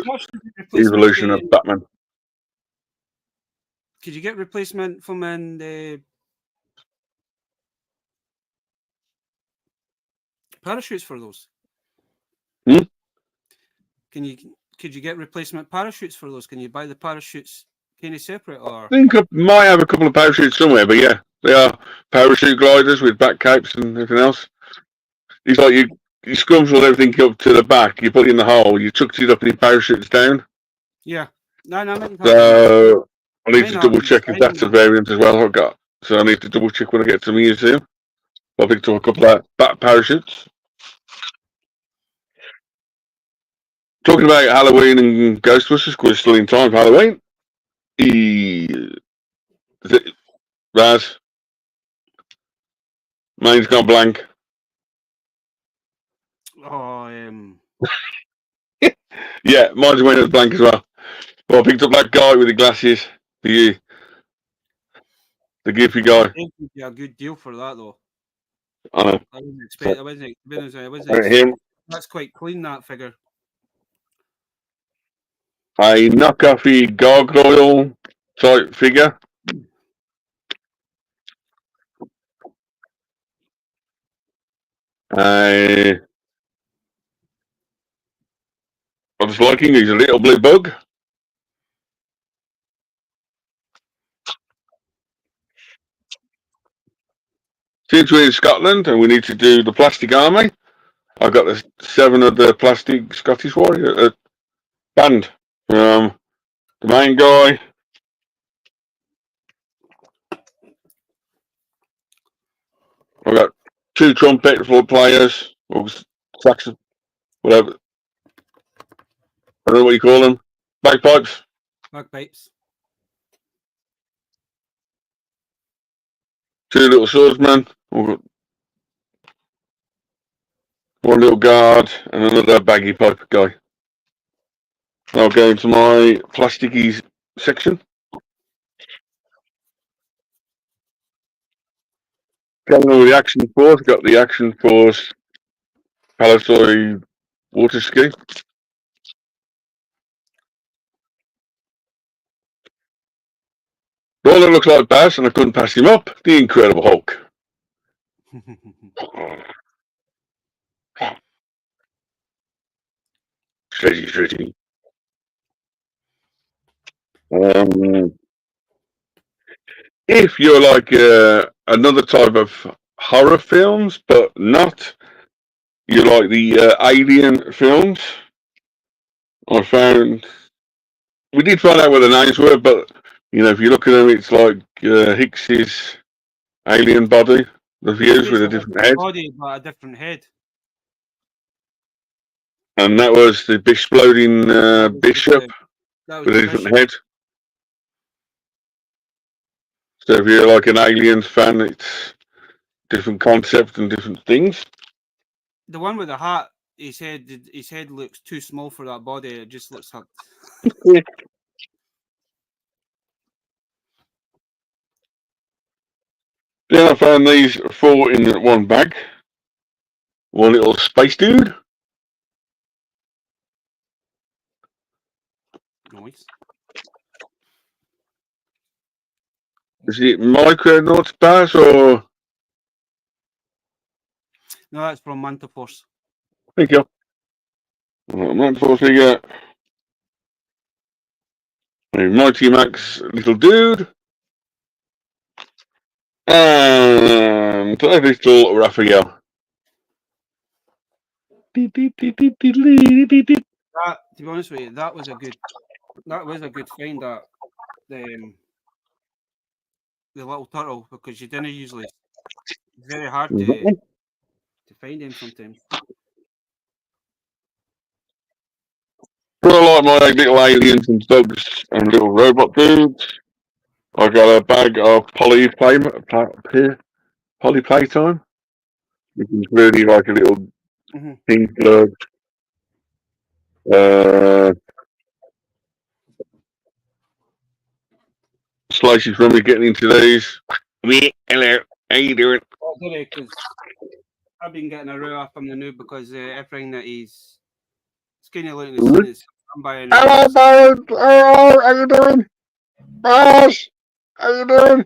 evolution of Batman. Could you get replacement from in the parachutes for those? Hmm? Could you get replacement parachutes for those? Can you buy the parachutes kind of separate, or? I think I might have a couple of parachutes somewhere, but yeah, they are parachute gliders with back capes and everything else. It's like you scrumpled everything up to the back, you put it in the hole, you chucked it up and you parachutes down. Yeah. No. So I need to double check if that's a variant as well. I've got, so I need to double check when I get to the museum. I picked up a couple of bat parachutes. Talking about Halloween and Ghostbusters, we're still in time for Halloween. Raz, mine's gone blank. Oh, Yeah, mine's went blank as well. Well, I picked up that guy with the glasses, the goofy guy. Yeah, a good deal for that though. I know. I wasn't expecting. Him. That's quite clean, that figure. A knockoffy gargoyle type figure. I just like him. He's a little blue bug. Since we're in Scotland and we need to do the plastic army, I got the 7 of the plastic Scottish warrior band. The main guy. I got 2 trumpet players or sax, whatever. I don't know what you call them. Bagpipes. Bagpipes. 2 little swordsmen. I've got 1 little guard and another baggy pipe guy. I'll go into my plasticky section. Going with the Action Force, got the Action Force Palatoy water ski. All that looks like Bass, and I couldn't pass him up. The Incredible Hulk. Stretchy. If you're like another type of horror films, but not, you like the alien films, I found, we did find out what the names were, but if you look at them, it's like Hicks's alien body, the views with a different head. Body, but a different head. And that was the exploding bishop with a different head. So if you're like an Aliens fan, it's different concept and different things. The one with the hat, his head looks too small for that body. It just looks hot. Then I found these 4 in one bag. 1 little space dude. Nice. Is it Micronauts Bass or? No, that's from Manta Force. Thank you. Manta Force figure. Mighty Max little dude. And little Raphael. To be honest with you, that was a good find, that the little turtle, because you didn't usually. It's very hard to find him sometimes. Well, I like my little aliens and dogs and little robot dudes. I got a bag of poly playtime, which is really like a little pink blood. Slices from me getting into these. Hello, how you doing? Because I've been getting a row up on the new because everything that he's kind of looking at is I'm buying. Hello, Boss. Hello, how you doing? Boss, how you doing?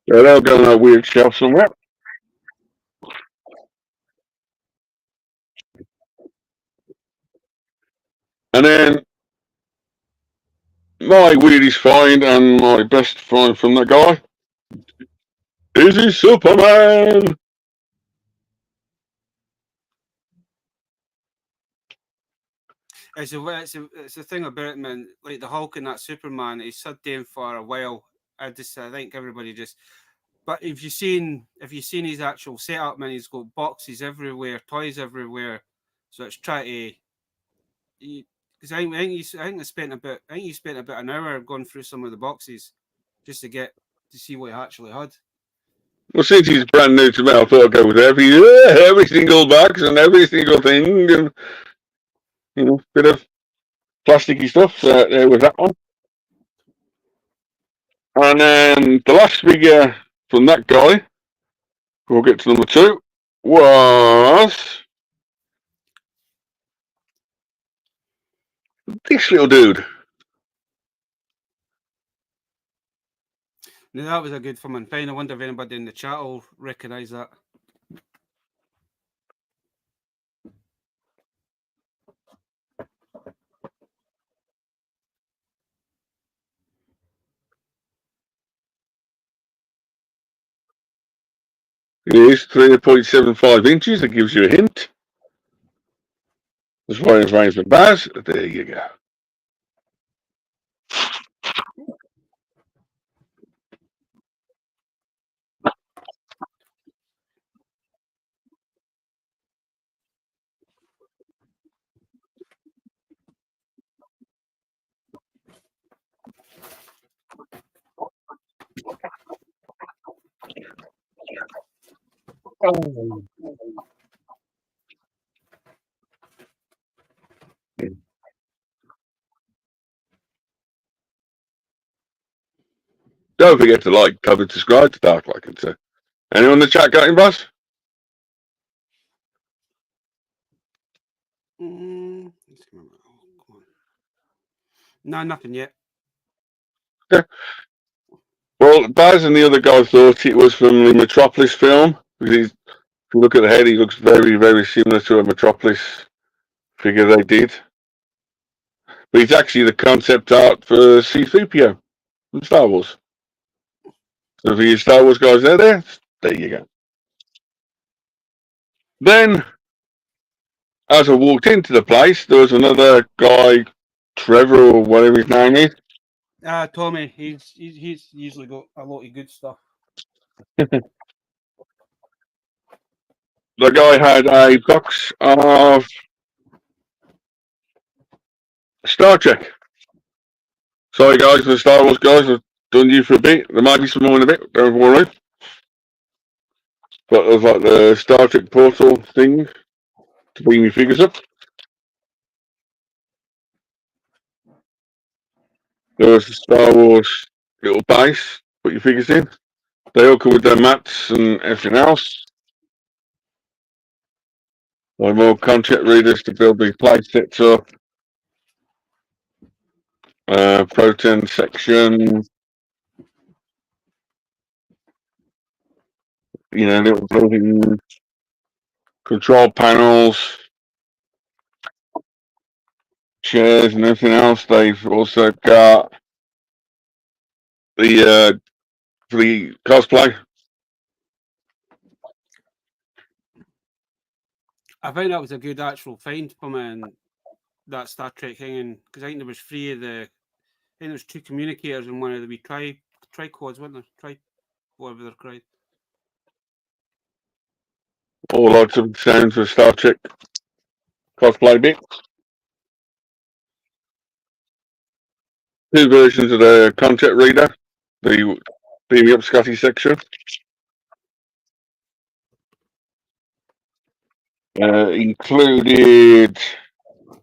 Yeah, they'll go on a weird shelf somewhere. And then my weirdest find and my best find from that guy is his Superman. It's the thing about it, man. Like the Hulk and that Superman, he's sat down for a while. I think everybody just. But if you've seen his actual setup, man, he's got boxes everywhere, toys everywhere. So it's trying to. Because I think you spent about an hour going through some of the boxes just to see what he actually had. Well, since he's brand new to me, I thought I'd go with every single box and every single thing, and bit of plasticky stuff. So there was that one. And then the last figure from that guy, we'll get to number 2, was this little dude. Now that was a good fun and fine. I wonder if anybody in the chat will recognise that. It is 3.75 inches. That gives you a hint. As far as range for Baz, there you go. Don't forget to like, comment, subscribe to Darklycan81. Anyone in the chat got him, Baz? Come on. No, nothing yet. Okay. Well, Baz and the other guy thought it was from the Metropolis film. Because if you look at the head, he looks very, very similar to a Metropolis figure they did. But it's actually the concept art for C-3PO from Star Wars. So for you Star Wars guys there you go. Then, as I walked into the place, there was another guy, Trevor or whatever his name is. Tommy, he's usually got a lot of good stuff. The guy had a box of Star Trek. Sorry guys, for the Star Wars guys, I've done you for a bit. There might be some more in a bit, don't worry. But there's like the Star Trek portal thing to bring your figures up. There was the Star Wars little base, put your figures in. They all come with their mats and everything else. Like more contract readers to build these play sets up. Protein section. You know, little building control panels, chairs and everything else. They've also got the for the cosplay. I found that was a good actual find from that Star Trek thing, because I think there was three of the. I think there was two communicators in one of the wee tricords, wasn't there? Whatever they're called. All lots of sounds for Star Trek cosplay bit. Two versions of the contact reader, the Beam Me Up Scotty section. Included, I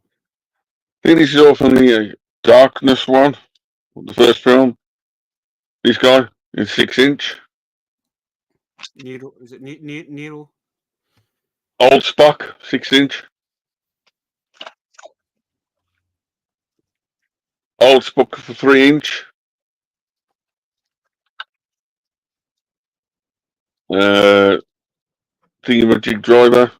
think this is all from the Darkness one, the first film. This guy in 6-inch. Nero, is it Nero? Old Spock, 6-inch. Old Spock for 3-inch. Thingamajig driver.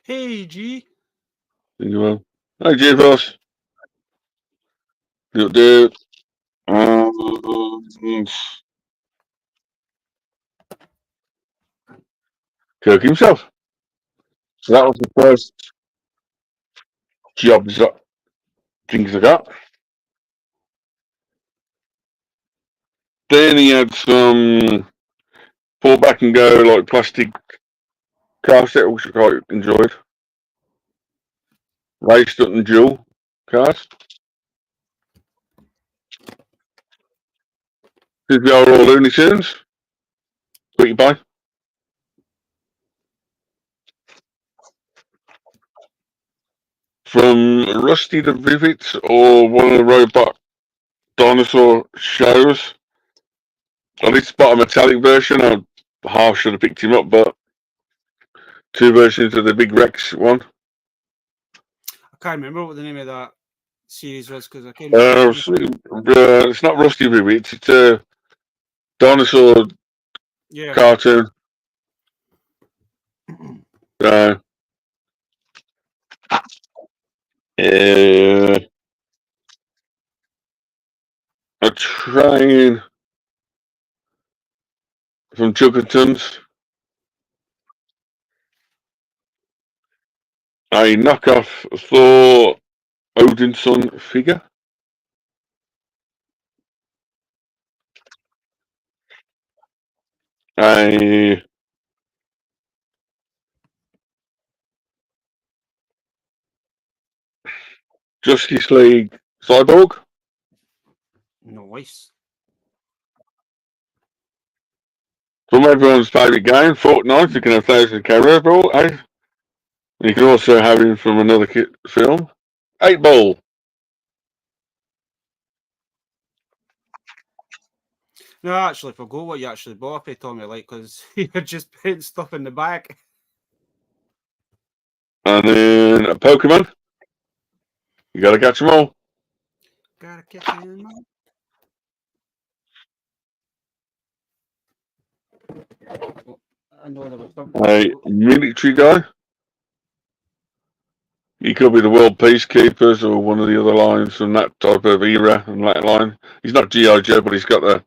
Hey, G. Think you will. Hey, G-Force. You'll do. Kirk himself. So that was the first jobs that things I got. Then he had some pull back and go like plastic car set, which I quite enjoyed. Race Dutton Dual cars. Here's the overall Looney Tunes. What you buy? From Rusty the Rivets or one of the robot dinosaur shows. I did spot a metallic version. I half should have picked him up, but two versions of the Big Rex one. I can't remember what the name of that series was, because I can't remember. It's not Rusty Ribbit. It's a dinosaur Yeah. cartoon. Uh, a train from Chuggingtons. A knockoff Thor Odinson figure. A Justice League Cyborg. Nice. From everyone's favourite game, Fortnite. You can have 1,000 Ball. You can also have him from another film. 8 Ball. No, I actually forgot what you actually bought up, Tommy, like, because you're just putting stuff in the back. And then a Pokemon. You gotta catch them all. Gotta catch him. Oh, I know there was something. A military guy. He could be the World Peacekeepers or one of the other lines from that type of era and that line. He's not G.I. Joe, but he's got the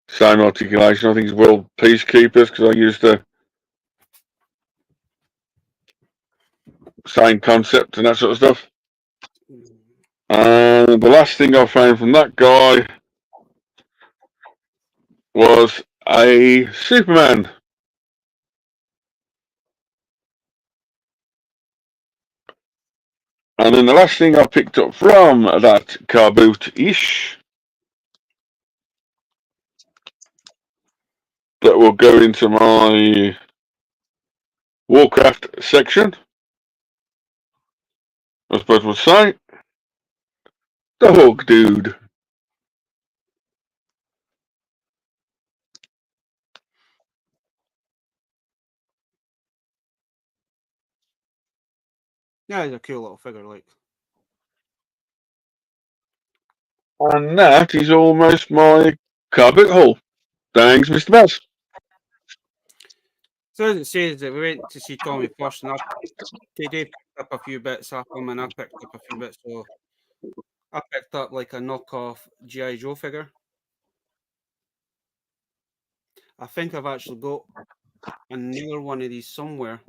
same articulation. I think he's World Peacekeepers because I used the same concept and that sort of stuff. And the last thing I found from that guy was a Superman. And then the last thing I picked up from that car boot-ish that will go into my Warcraft section, I suppose we'll say, the Hawk Dude. Yeah, he's a cool little figure, like. And that is almost my car boot haul. Thanks, Mr. Bass. So as it says that we went to see Tommy first, and Dave picked up a few bits off him, and I picked up a few bits. So I picked up like a knockoff G.I. Joe figure. I think I've actually got another one of these somewhere,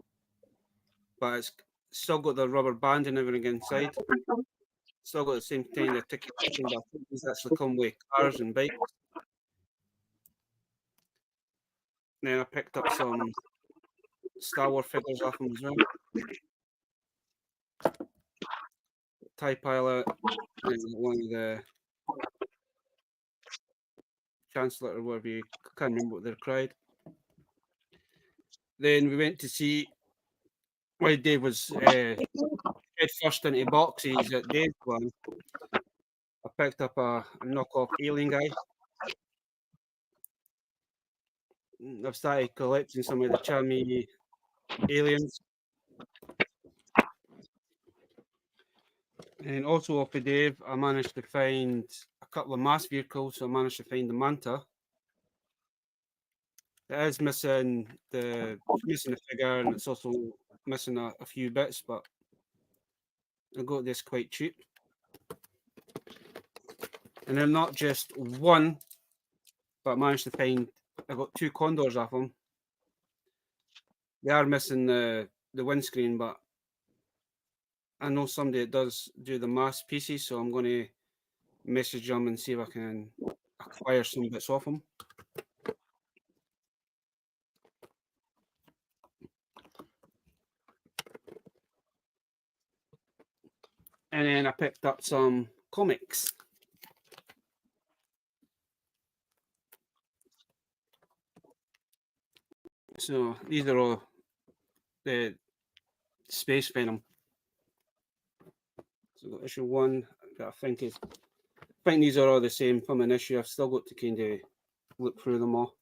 but it's still got the rubber band and everything inside. Still got the same kind of articulation, but I think these actually come with cars and bikes. Then I picked up some Star Wars figures off him as well. TIE Pilot, and one of the Chancellor or whatever you can't remember what they're cried. Then we went to see while Dave was head first into boxes at Dave's one. I picked up a knockoff alien guy. I've started collecting some of the charmy aliens. And also off of Dave, I managed to find a couple of mass vehicles. So I managed to find the Manta. It is missing the figure, and it's also missing a few bits, but I got this quite cheap. And then not just one, but I managed to find, I got 2 Condors off them. They are missing the windscreen, but I know somebody that does do the mass pieces, so I'm going to message them and see if I can acquire some bits off them. And then I picked up some comics. So these are all the Space Venom. So got issue 1 that I think these are all the same from an issue. I've still got to kind of look through them all.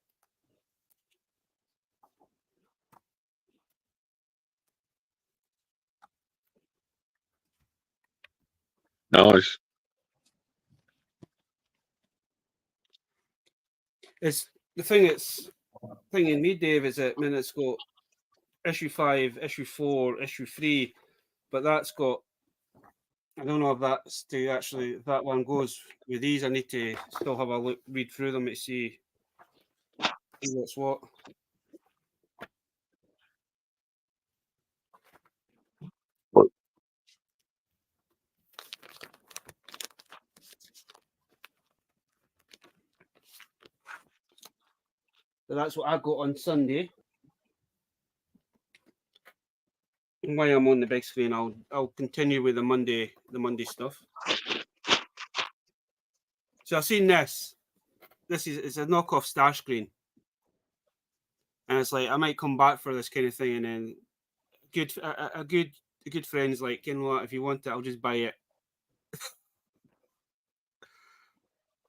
Nice. It's the thing. It's thing in me, Dave, is that it's got issue 5, issue 4, issue 3, but that's got. I don't know if that's to actually if that one goes with these. I need to still have a look, read through them to see what's what. So that's what I got on Sunday. And while I'm on the big screen, I'll continue with the Monday stuff. So I've seen this. It's a knockoff Starscreen, and it's like I might come back for this kind of thing, and then a good friend's like, you know what, if you want it, I'll just buy it.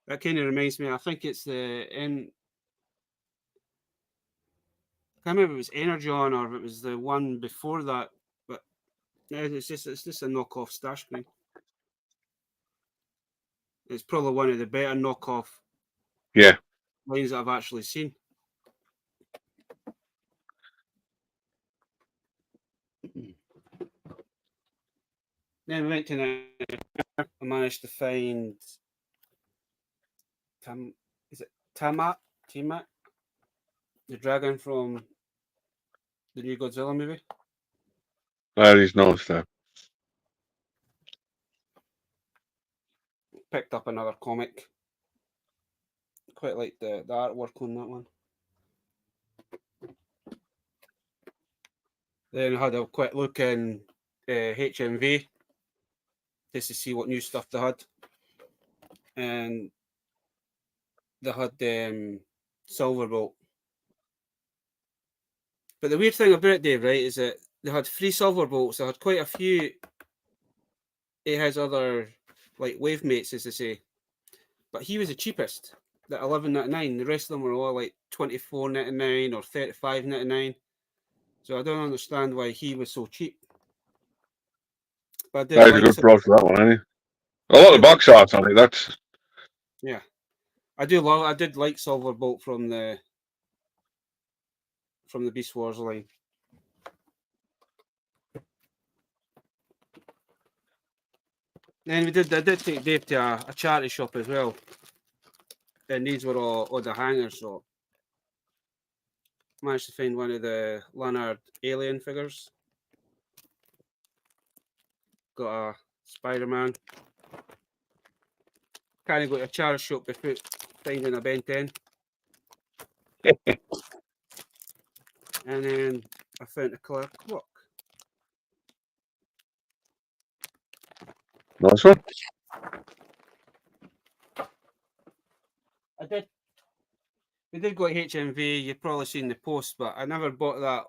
That kind of reminds me. I think it's the I can't remember if it was Energon or if it was the one before that, but yeah, it's just a knockoff Starscreen. It's probably one of the better knockoff lines that I've actually seen. Then we went to I managed to find Tiamat, the dragon from the new Godzilla movie. That is nice though. Picked up another comic. Quite like the artwork on that one. Then I had a quick look in HMV just to see what new stuff they had. And they had Silverbolt. But the weird thing about it, Dave, right, is that they had 3 Silverbolts. They had quite a few. It has other like wave mates, as they say. But he was the cheapest at $11.99. The rest of them were all like $24.99 or $35.99. So I don't understand why he was so cheap. But That's a good price for that one, ain't it? I like the box art on it. That's yeah. I did like Silverbolt from the Beast Wars line. Then I did take Dave to a charity shop as well. And these were all the hangers, so managed to find one of the Leonard alien figures. Got a Spider-Man. Kind of go to a charity shop without finding a Ben 10. And then I found a clear clock. nice one. We did go to HMV. You've probably seen the post, but I never bought that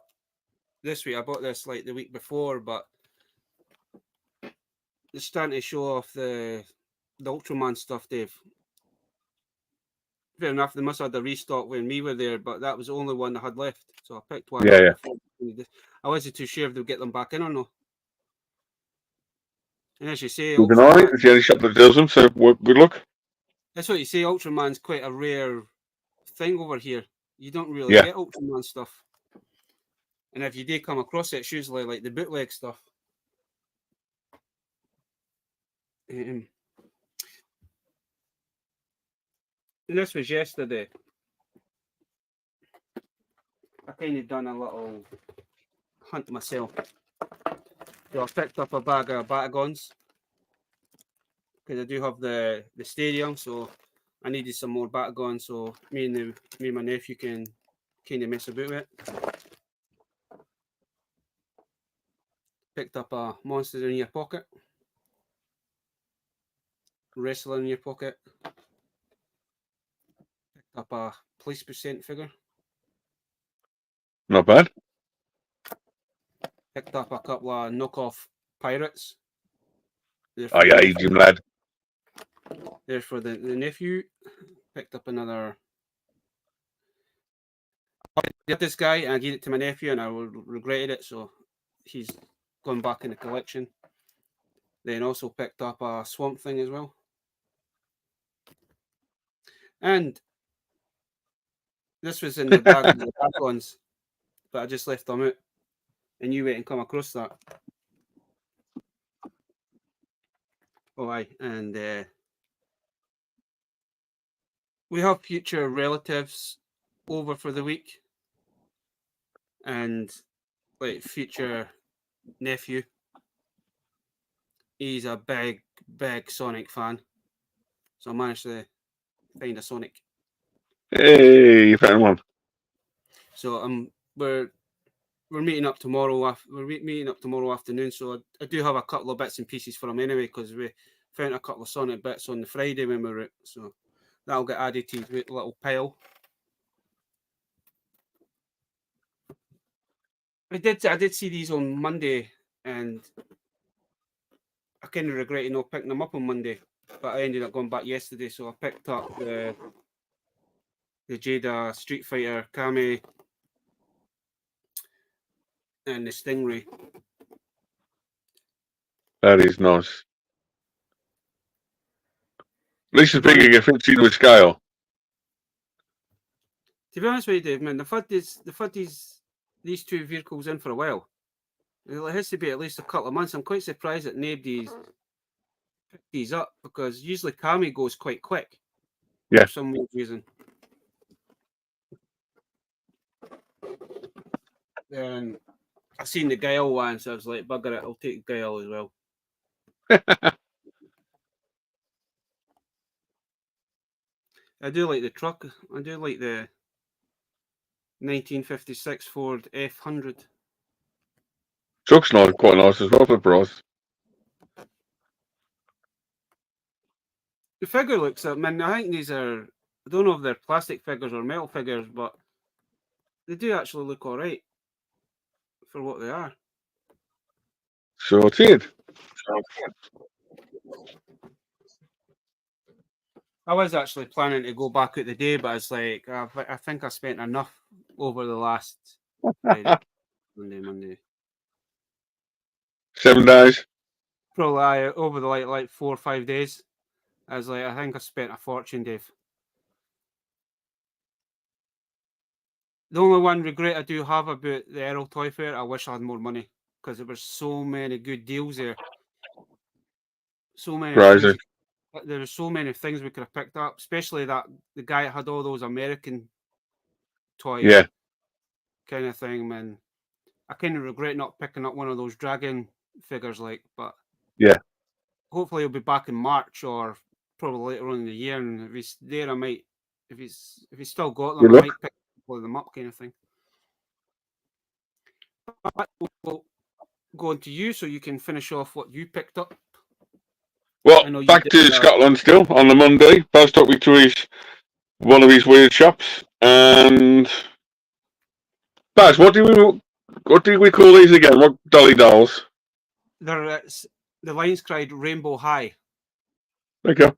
this week. I bought this like the week before, but they're starting to show off the Ultraman stuff, Dave. Fair enough, they must have had the restock when we were there, but that was the only one I had left. So I picked one up. I wasn't too sure if they'll get them back in or not. And as you say, Keep an eye on it. It's the only shop that does them, so good luck. That's what you say. Ultraman's quite a rare thing over here. You don't really get Ultraman stuff. And if you do come across it, it's usually like the bootleg stuff. And this was yesterday. I kind of done a little hunt myself. So I picked up a bag of Batagons because I do have the stadium, so I needed some more Batagons so me and my nephew can kind of mess about with it. Picked up a Monsters in Your Pocket, Wrestler in Your Pocket. Picked up a Police Percent figure. Not bad. Picked up a couple of knockoff Pirates. Oh yeah, Jim lad. There's for the nephew. Picked up another. I got this guy and I gave it to my nephew and I regretted it, so he's gone back in the collection. Then also picked up a Swamp Thing as well. And This was in the bag of the back ones, but I just left them out. And you wait and come across that. Oh, aye. And we have future relatives over for the week. And like future nephew. He's a big Sonic fan. So I managed to find a Sonic. Hey, you found one. So we're meeting up tomorrow. We're meeting up tomorrow afternoon. So I do have a couple of bits and pieces for him anyway, because we found a couple of Sonic bits on the Friday when we were out. So that'll get added to his little pile. I did see these on Monday, and I kind of regretted not picking them up on Monday, but I ended up going back yesterday. So I picked up the Jada Street Fighter Kami and the Stingray. That is nice. At least it's big and it fits in with scale. To be honest with you, Dave, man, they've had these two vehicles in for a while. It has to be at least a couple of months. I'm quite surprised that nobody's picked these up, because usually Kami goes quite quick. Yeah. For some weird reason. Then I seen the Guile one, so I was like, bugger it, I'll take Guile as well. I do like the truck. I do like the 1956 Ford F100. Truck's quite nice as well for the price. The figure looks, I mean, I think these are, I don't know if they're plastic figures or metal figures, but they do actually look all right for what they are. Sorted. I was actually planning to go back out the day, but it's like, I think I spent enough over the last Friday, Monday. 7 days. Probably over the like 4 or 5 days. I was like, I think I spent a fortune, Dave. The only one regret I do have about the Errol Toy Fair, I wish I had more money, because there were so many good deals there. So many Crazy. things. There were so many things we could have picked up, especially the guy that had all those American toys. Yeah. Kind of thing, man. I kind of regret not picking up one of those dragon figures, but yeah. Hopefully he'll be back in March or probably later on in the year, and if he's there, I might. If he's still got them, I might pick them up, kind of thing. We'll go on to you, so you can finish off what you picked up. Well, back to Scotland still on the Monday. First took me to one of his weird shops, and Baz, what do we call these again? What dolly dolls? They're the line's cried Rainbow High. Okay.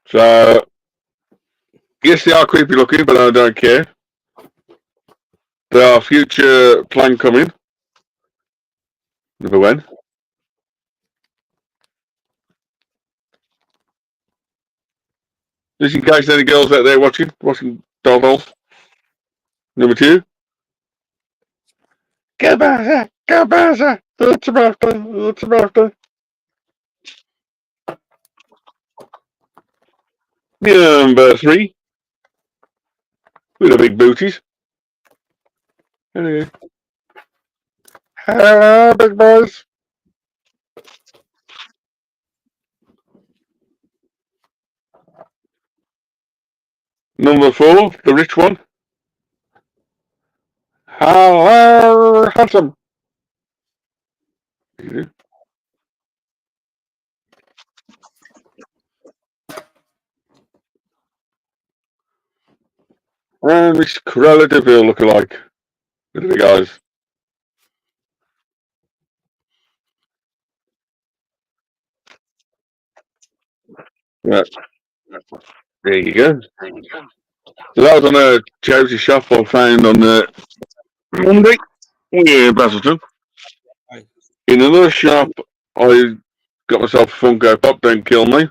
So yes, they are creepy looking, but I don't care. There are future plan coming. Never when. Just in case any girls out there watching doll dolls. Number 2. Go Bowser! Go Bowser! It's after. Number 3. With the big booties. Anyway. Hello, big boys. Number 4, the rich one. Hello, handsome. And this Cruella de Vil look-alike. Look at the guys. Right. There you go. So that was on a charity shop I found on Monday. Yeah, Basildon. In another shop, I got myself a Funko Pop, Don't Kill Me.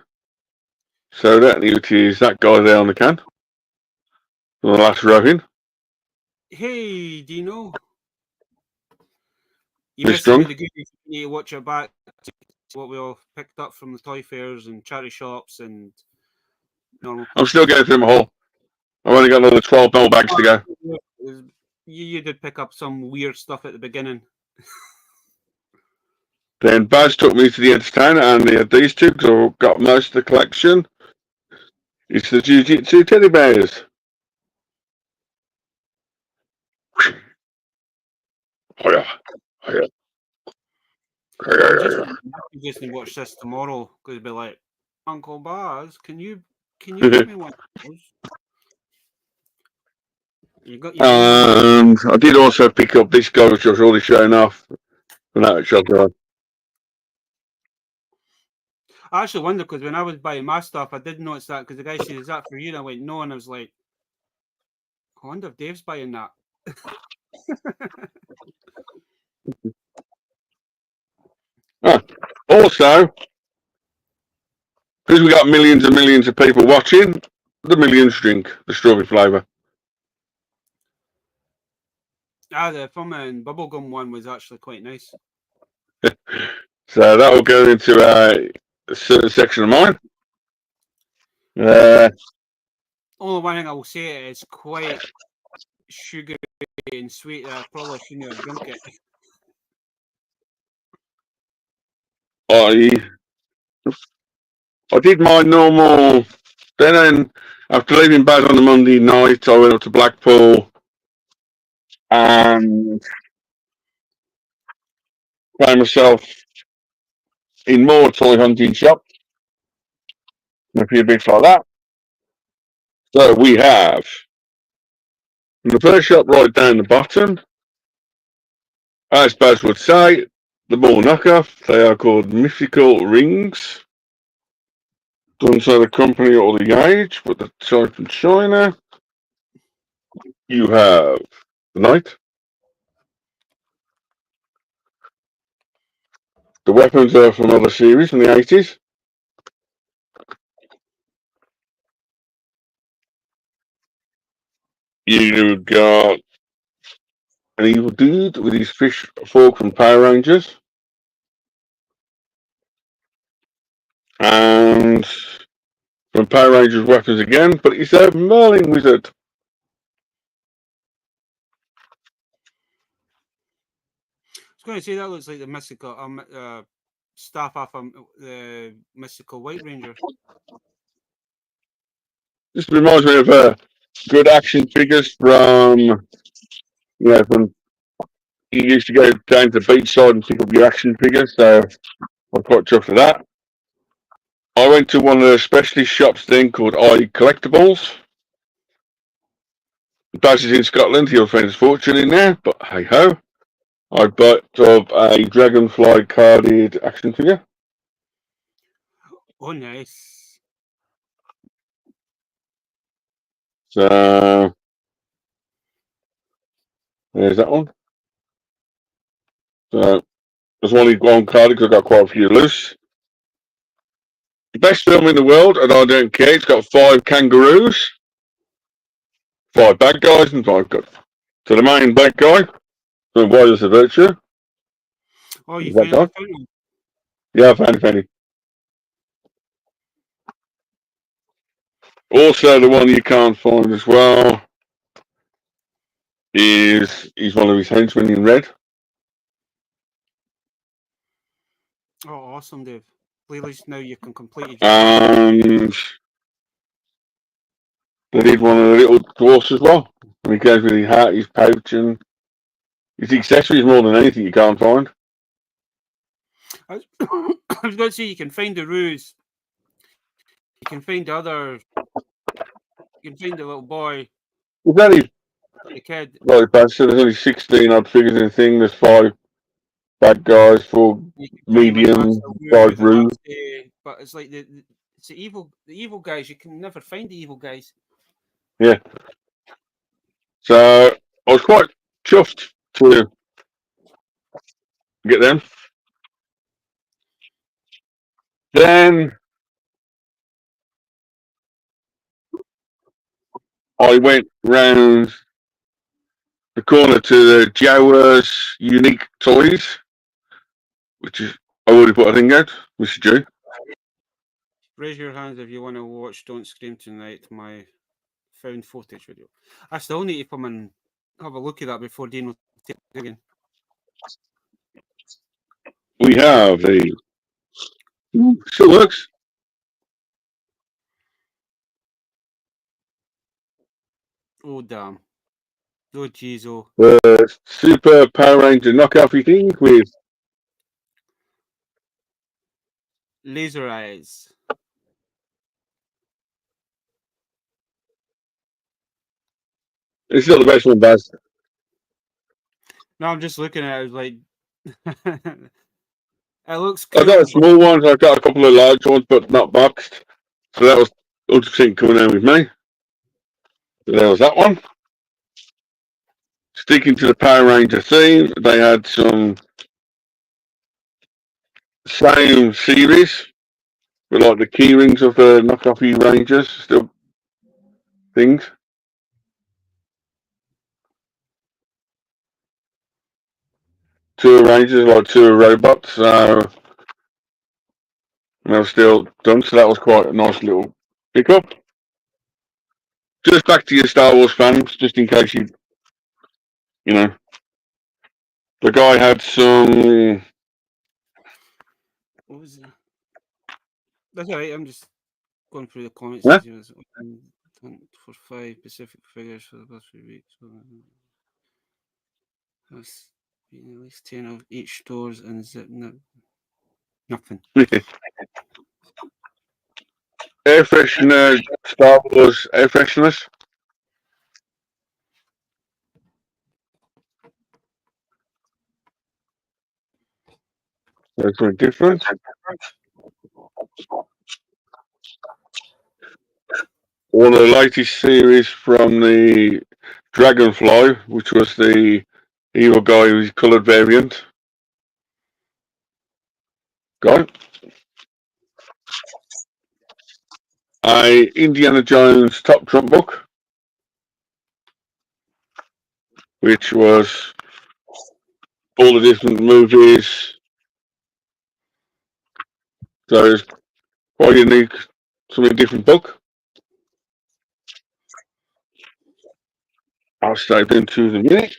So that needed to use that guy there on the can. The last rubbing. Hey, Dino. You This missed some of drunk. the goodies. You need to watch it back. What we all picked up from the toy fairs and charity shops and normal. I'm still getting through my haul. I've only got another 12 mil bags to go. You did pick up some weird stuff at the beginning. Then Baz took me to the entertainer, and they had these two because I've got most of the collection. It's the Jiu-Jitsu teddy bears. Oh yeah, oh yeah. I'm just gonna watch this tomorrow because it'll be like, Uncle Baz, can you get me one of those? You got your And I did also pick up this guy which I was already showing off from that shop. I actually wonder because when I was buying my stuff, I did notice that because the guy said, "Is that for you?" And I went, "No," and I was like, "I wonder if Dave's buying that." Also, because we got millions and millions of people watching, the Millions drink, the strawberry flavour. The Fun and Bubblegum one was actually quite nice. So that will go into a certain section of mine. Only one thing I will say is quite sugary and sweet. I probably shouldn't have drunk it. I did my normal. Then after leaving Baz on the Monday night, I went up to Blackpool and found myself in more toy hunting shops. A few bits like that. So we have the first shop right down the bottom, as Baz would say, the ball knockoff. They are called mythical rings. Doesn't say the company or the age, but the type from China. You have the knight. The weapons are from other series from the 80s. You got an evil dude with his fish fork from Power Rangers. And from Power Rangers weapons again, but it's a Merlin wizard. I was going to say that looks like the mystical staff off the mystical White Ranger. This reminds me of good action figures from from you used to go down to the beachside and pick up your action figures, so I'm quite chuffed for that. I went to one of the specialist shops then called I Collectibles. Baz is in Scotland, he'll find his fortune in there, but hey ho. I bought a Dragonfly carded action figure. Oh, nice. So there's that one. So there's one carded because I've got quite a few loose. The best film in the world, and I don't care. It's got 5 kangaroos, 5 bad guys, and 5 good. So the main bad guy, so why is the virtue? Oh, you Is that finally guy? found him. Yeah, I found it. Also, the one you can't find as well is one of his henchmen in red. Oh, awesome, Dave. At least now you can complete it. And they did one of the little dwarfs as well. And he goes with his hat, his pouch, and his accessories more than anything you can't find. I was going to say you can find the ruse. You can find the other. You can find the little boy, There's only, the kid. like Baz said, there's only 16 odd figures in the thing. There's 5 bad guys, 4 You can find like medium, Master Wu, 5 the rude. nasty, but it's like it's the evil guys. You can never find the evil guys. Yeah. So I was quite chuffed to get them. Then I went round the corner to the Jaguar's Unique Toys, which is I already put a thing out, Mr. J. Raise your hands if you want to watch Don't Scream Tonight, my found footage video. I still need to come and have a look at that before Dean will take it again. We have a still works. Oh damn. Oh jeez, oh. The Super Power Ranger knockoff thing with Laser eyes. it's not the best one, Baz. No, I'm just looking at it like it looks cool. I got small ones, I got a couple of large ones, but not boxed. So that was 100% coming out with me. So there was that one. Sticking to the Power Ranger theme, they had some same series with like the key rings of the knockoffy Rangers, still things. Two Rangers, like two robots, so they were still done, so that was quite a nice little pickup. Just back to your Star Wars fans, just in case you know, the guy had some. What was it? That's alright, I'm just going through the comments. Yeah? For 5 Pacific figures for the past few weeks. That's been at least 10 of each stores and nothing. Air freshener, Star Wars air fresheners. That's very different. One of the latest series from the Dragonfly, which was the evil guy who's coloured variant. Guy. A Indiana Jones Top Trump book, which was all the different movies. So it's quite unique, something different book. I'll start into the minute.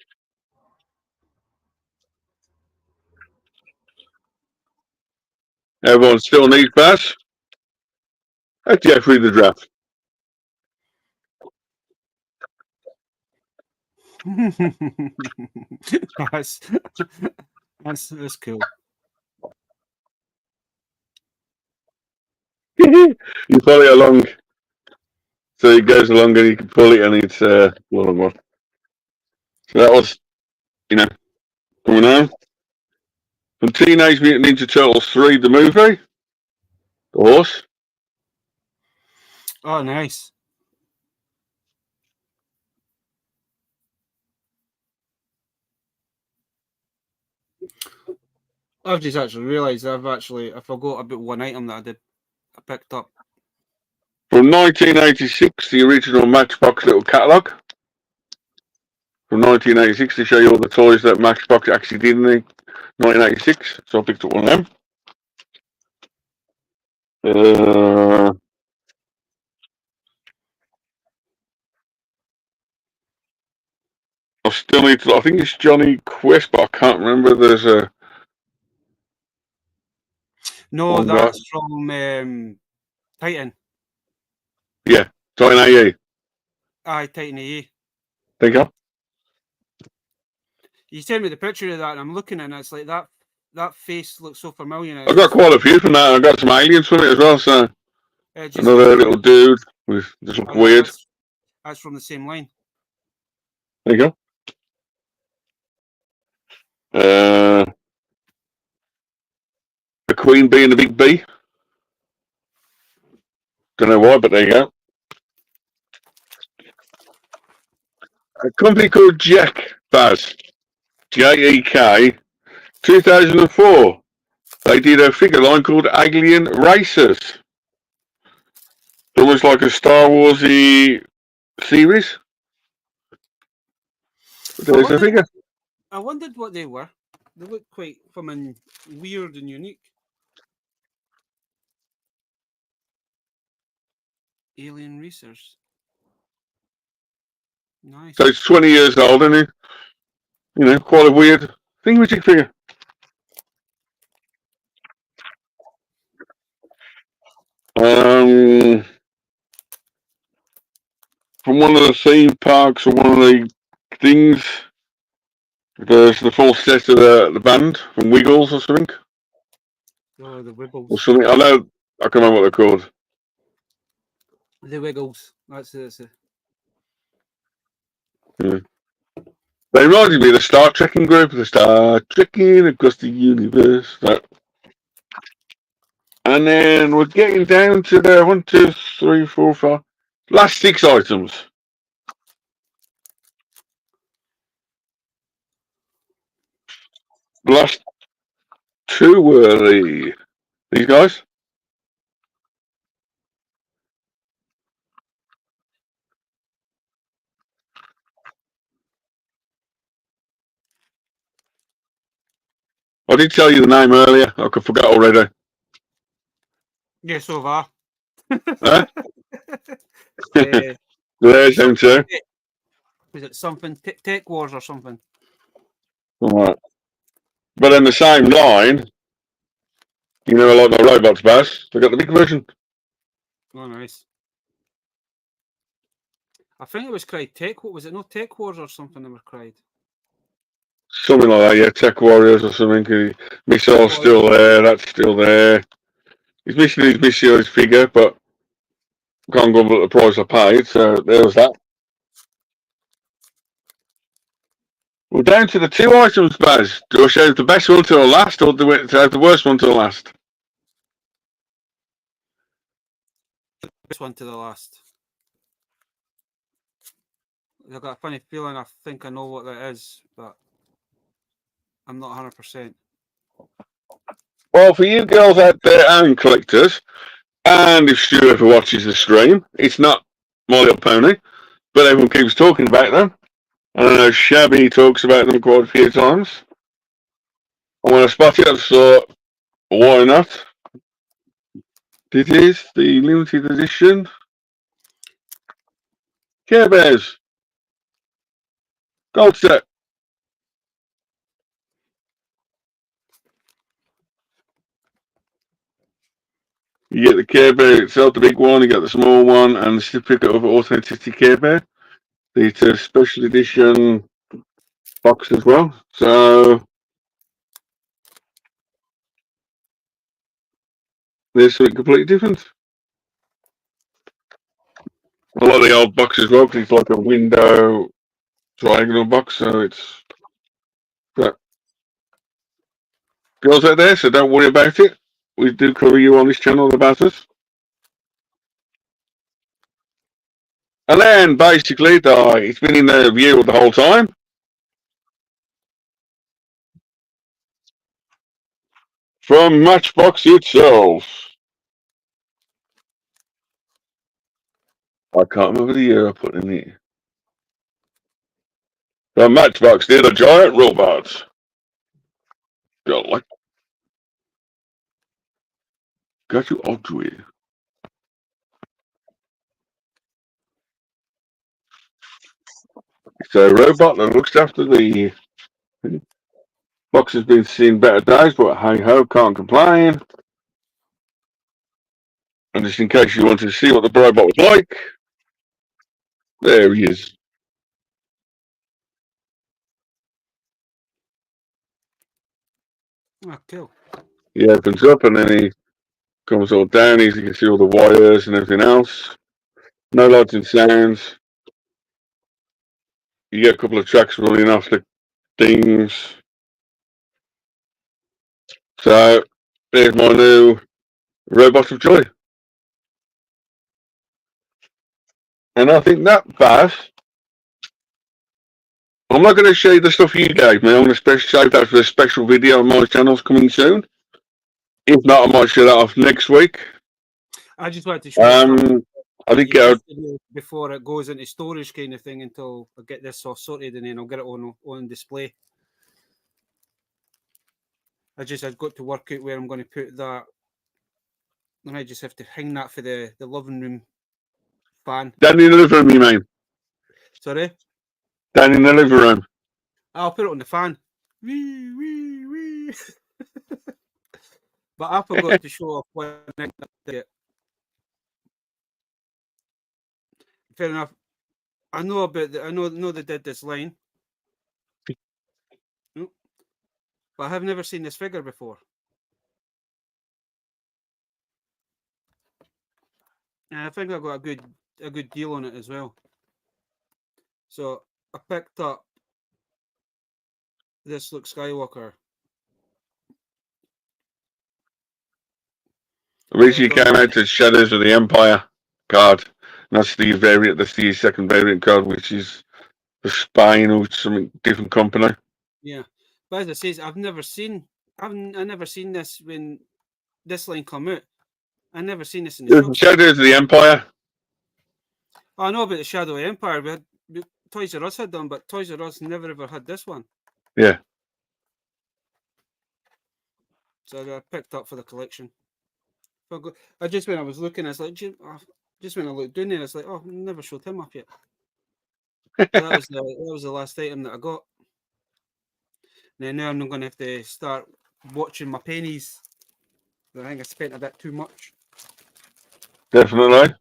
Everyone still needs Bass. Let's get through the draft. that's cool. You pull it along, so it goes along and you can pull it, and it's long one. So that was, coming on. From Teenage Mutant Ninja Turtles 3, the movie. The horse. Oh, nice. I've just actually realised I forgot about one item that I picked up. From 1986, the original Matchbox little catalogue. From 1986 to show you all the toys that Matchbox actually did in 1986. So I picked up one of them. I still need to. I think it's Johnny Quest, but I can't remember. There's a. No, that's from Titan. Yeah, Titan AE. Aye, Titan AE. There you go. You sent me the picture of that, and I'm looking, and it's like that face looks so familiar. I got quite a few from that. I got some aliens from it as well. So another little dude with just look weird. That's from the same line. There you go. The Queen Bee and the Big B. Don't know why, but there you go. A company called Jack Baz, JEK, 2004. They did a figure line called Alien Racers. Almost like a Star Warsy series. There's a figure. I wondered what they were. They look quite weird and unique. Alien Research. Nice. So it's 20 years old, isn't it? You know, quite a weird thingamajig figure. From one of the theme parks or one of the things, there's the full set of the band from Wiggles or something. Oh, the Wiggles. Or something. I know. I can't remember what they're called. The Wiggles. That's it. Yeah. They reminded me of the Star Trekking group, the Star Trekking across the universe. So. And then we're getting down to the 1, 2, 3, 4, 5 last 6 items. The last 2 were these guys. I did tell you the name earlier. I could forget already. Yes, so far. Huh? There's him too. Was it something Tech Wars or something? Right. But in the same line, you know, like the robots, Baz, they got the big version. Oh, nice. I think it was cried Tech. What was it? No Tech Wars or something that were cried. Something like that, yeah. Tech Warriors or something. Missile's still there. That's still there. He's missing his missile figure, but can't go up the price I paid. So there's that. We're down to the 2 items, Baz. Do I show the best one to the last, or do I save the worst one to the last? This one to the last. I've got a funny feeling I think I know what that is, but I'm not 100%. Well, for you girls out there and collectors, and if Stu ever watches the stream, it's not My Little Pony, but everyone keeps talking about them. And I know Shabby talks about them quite a few times. And when I spotted it, I thought, why not? This is the limited edition Care Bears gold set. You get the Care Bear itself, the big one, you get the small one, and the certificate of authenticity Care Bear. It's a special edition box as well. So there's something completely different. I like the old box as well because it's like a window triangular box, so it's girls out there, so don't worry about it. We do cover you on this channel about us. And then basically, it's been in the view the whole time. From Matchbox itself. I can't remember the year I put in it. From Matchbox, they're the giant robots. Got like. Got you Audrey. It's a robot that looks after the box has been seen better days, but hey ho, can't complain. And just in case you wanted to see what the robot was like, there he is. Oh, cool. He opens up and then he comes all down. You can see all the wires and everything else. No lights and sounds. You get a couple of tracks running off the things. So there's my new Robot of Joy. And I think that, Baz, I'm not going to show you the stuff you gave me. I'm going to save that for a special video on my channel's coming soon. If not, I might show that off next week. I just wanted to show you I think before it goes into storage kind of thing until I get this all sorted, and then I'll get it on display. I've got to work out where I'm going to put that. And I just have to hang that for the living room fan. Down in the living room, you mean? Sorry? Down in the living room. I'll put it on the fan. Wee, wee, wee. But I forgot to show off when I did it. Fair enough. I know about I know they did this line. But I have never seen this figure before. And I think I got a good deal on it as well. So I picked up this Luke Skywalker. Originally came out to Shadows of the Empire card. And that's the variant, that's the second variant card, which is the Spain or something different company. Yeah. But as I say, I've never seen this when this line come out. I've never seen this in the shop. Shadows of the Empire. I know about the Shadow of the Empire, but Toys R Us had them, but Toys R Us never ever had this one. Yeah. So I picked up for the collection. I just when I was looking, I was like, just when I looked down there, it's like, oh, I never showed him up yet. So that was the last item that I got. And now I'm not going to have to start watching my pennies. I think I spent a bit too much. Definitely.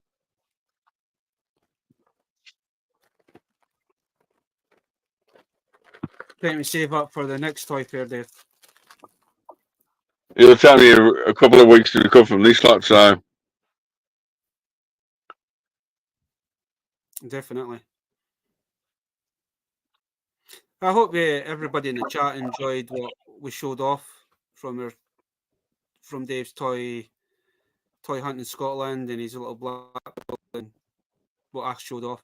Trying to save up for the next toy fair, Dave. It'll take me a couple of weeks to recover from this lot, so. Definitely. I hope everybody in the chat enjoyed what we showed off from Dave's toy hunt in Scotland and his little black and what I showed off.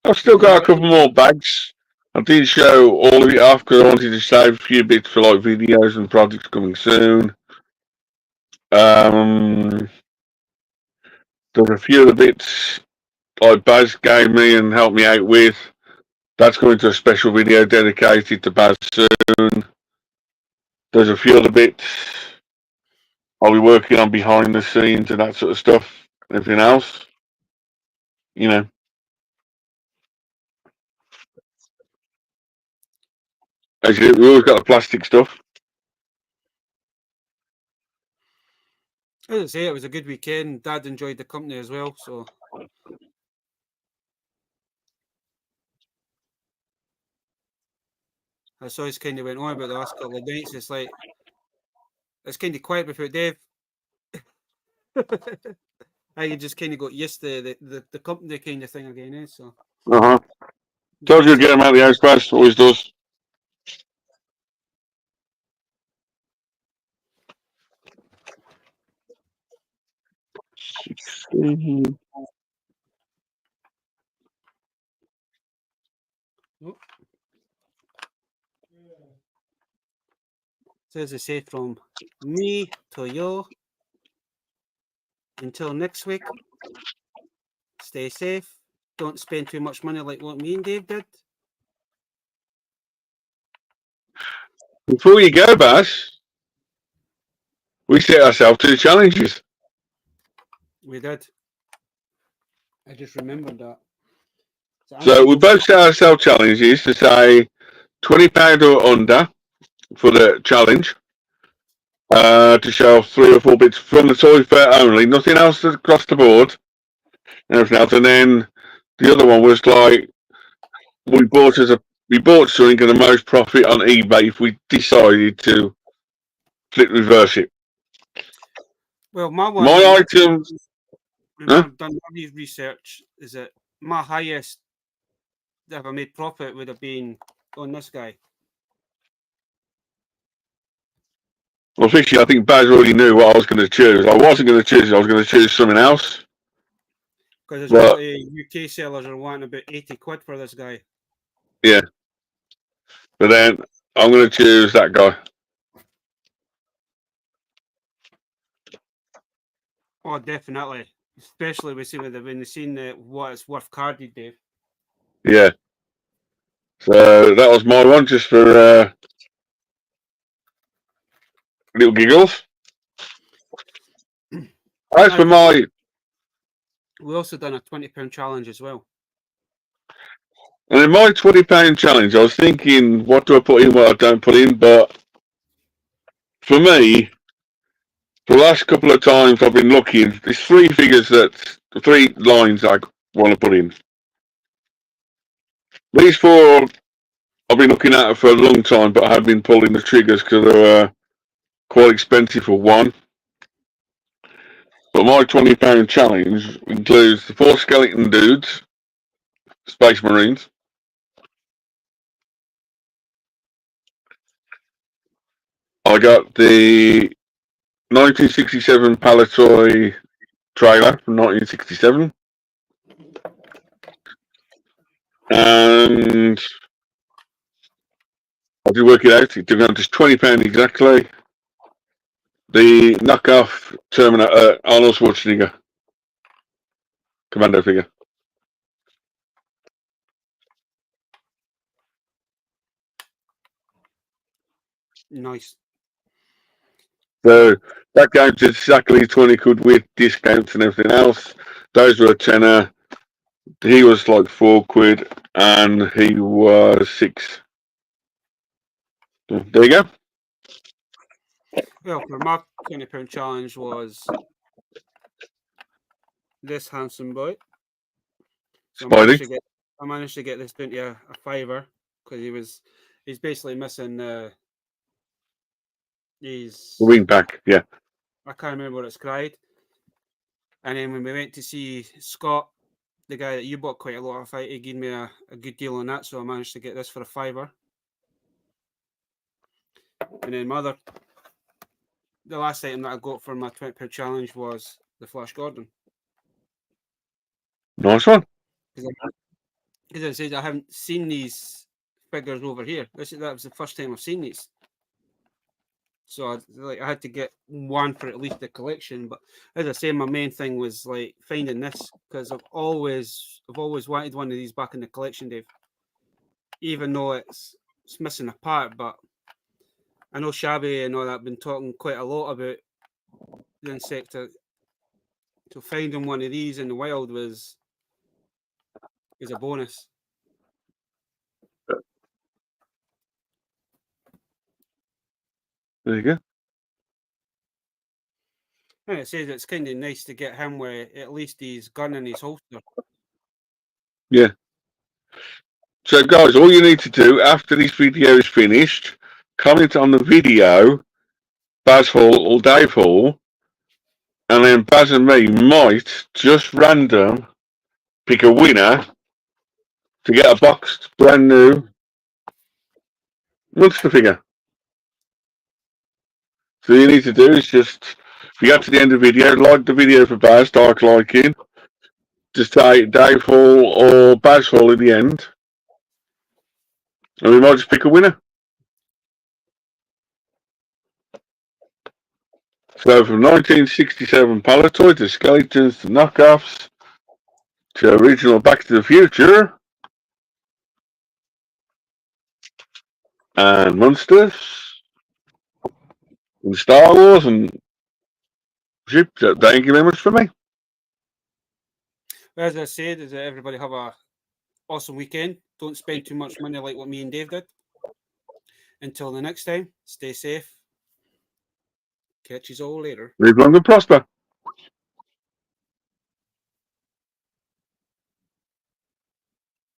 I've still got a couple more bags. I didn't show all of it off because I wanted to save a few bits for like videos and projects coming soon. There's a few of the bits like Baz gave me and helped me out with. That's going to a special video dedicated to Baz soon. There's a few other bits I'll be working on behind the scenes and that sort of stuff. Everything else, you know. As you, we always got the plastic stuff. As I say, it was a good weekend. Dad enjoyed the company as well, so. I saw he's kind of went on about the last couple of nights. It's like, it's kind of quiet without Dave. I just kind of got used to the company kind of thing again, eh? So. Tells you to get him out of the house fast, always does. So as I say, from me to you, until next week, stay safe. Don't spend too much money like what me and Dave did. Before you go, Baz, we set ourselves to the challenges. We did. I just remembered that. So we both set ourselves challenges to say £20 or under for the challenge. To show 3 or 4 bits from the toy fair only, nothing else across the board, and everything else. And then the other one was like we bought something at the most profit on eBay if we decided to flip reverse it. Well, my items. I've done my research. Is that my highest ever made profit would have been on this guy. Well, officially, I think Baz already knew what I was going to choose. I wasn't going to choose it. I was going to choose something else. Because there's a lot of UK sellers are wanting about 80 quid for this guy. Yeah. But then I'm going to choose that guy. Oh, definitely. especially when they seen what it's worth carded, Dave. Yeah. So that was my one, just for little giggles. As for my... We also done a £20 challenge as well. And in my £20 challenge, I was thinking, what do I put in, what I don't put in, but for me, for the last couple of times I've been looking, there's three lines I want to put in. These four I've been looking at for a long time, but I have been pulling the triggers because they were quite expensive for one. But my £20 challenge includes the 4 skeleton dudes, Space Marines. I got the 1967 Palatoy trailer from 1967. And I did work it out. It took out just £20 exactly. The knockoff Terminator Arnold Schwarzenegger commando figure. Nice. So that came to exactly 20 quid with discounts and everything else. Those were a tenner. He was like 4 quid and he was 6. So there you go. Well, for my £20 challenge was this handsome boy. So I managed to get this down to a £5 because he's basically missing his wing pack, yeah. I can't remember what it's cried. And then when we went to see Scott, the guy that you bought quite a lot of, he gave me a good deal on that, so I managed to get this for a £5. And then the last item that I got for my £20 challenge was the Flash Gordon. Nice one. Because I said I haven't seen these figures over here. That was the first time I've seen these. So I had to get one for at least the collection. But as I say, my main thing was like finding this because I've always wanted one of these back in the collection, Dave. Even though it's missing a part, but I know Shabby and all that have been talking quite a lot about the Insector. So finding one of these in the wild is a bonus. There you go. And it says it's kind of nice to get him with at least his gun in his holster. Yeah. So guys, all you need to do after this video is finished, comment on the video, Baz Hall or Dave Hall, and then Baz and me might just random pick a winner to get a boxed brand new monster figure. So all you need to do is just, if you get to the end of the video, like the video for Baz, Darklycan, just say Dave Hall or Baz Hall at the end, and we might just pick a winner. So from 1967 Palatoy to skeletons to knockoffs to original Back to the Future and monsters and Star Wars and shit. So thank you very much for me. As I said, is that everybody have a awesome weekend. Don't spend too much money like what me and Dave did. Until the next time, stay safe. Catch you all later. Live long and prosper.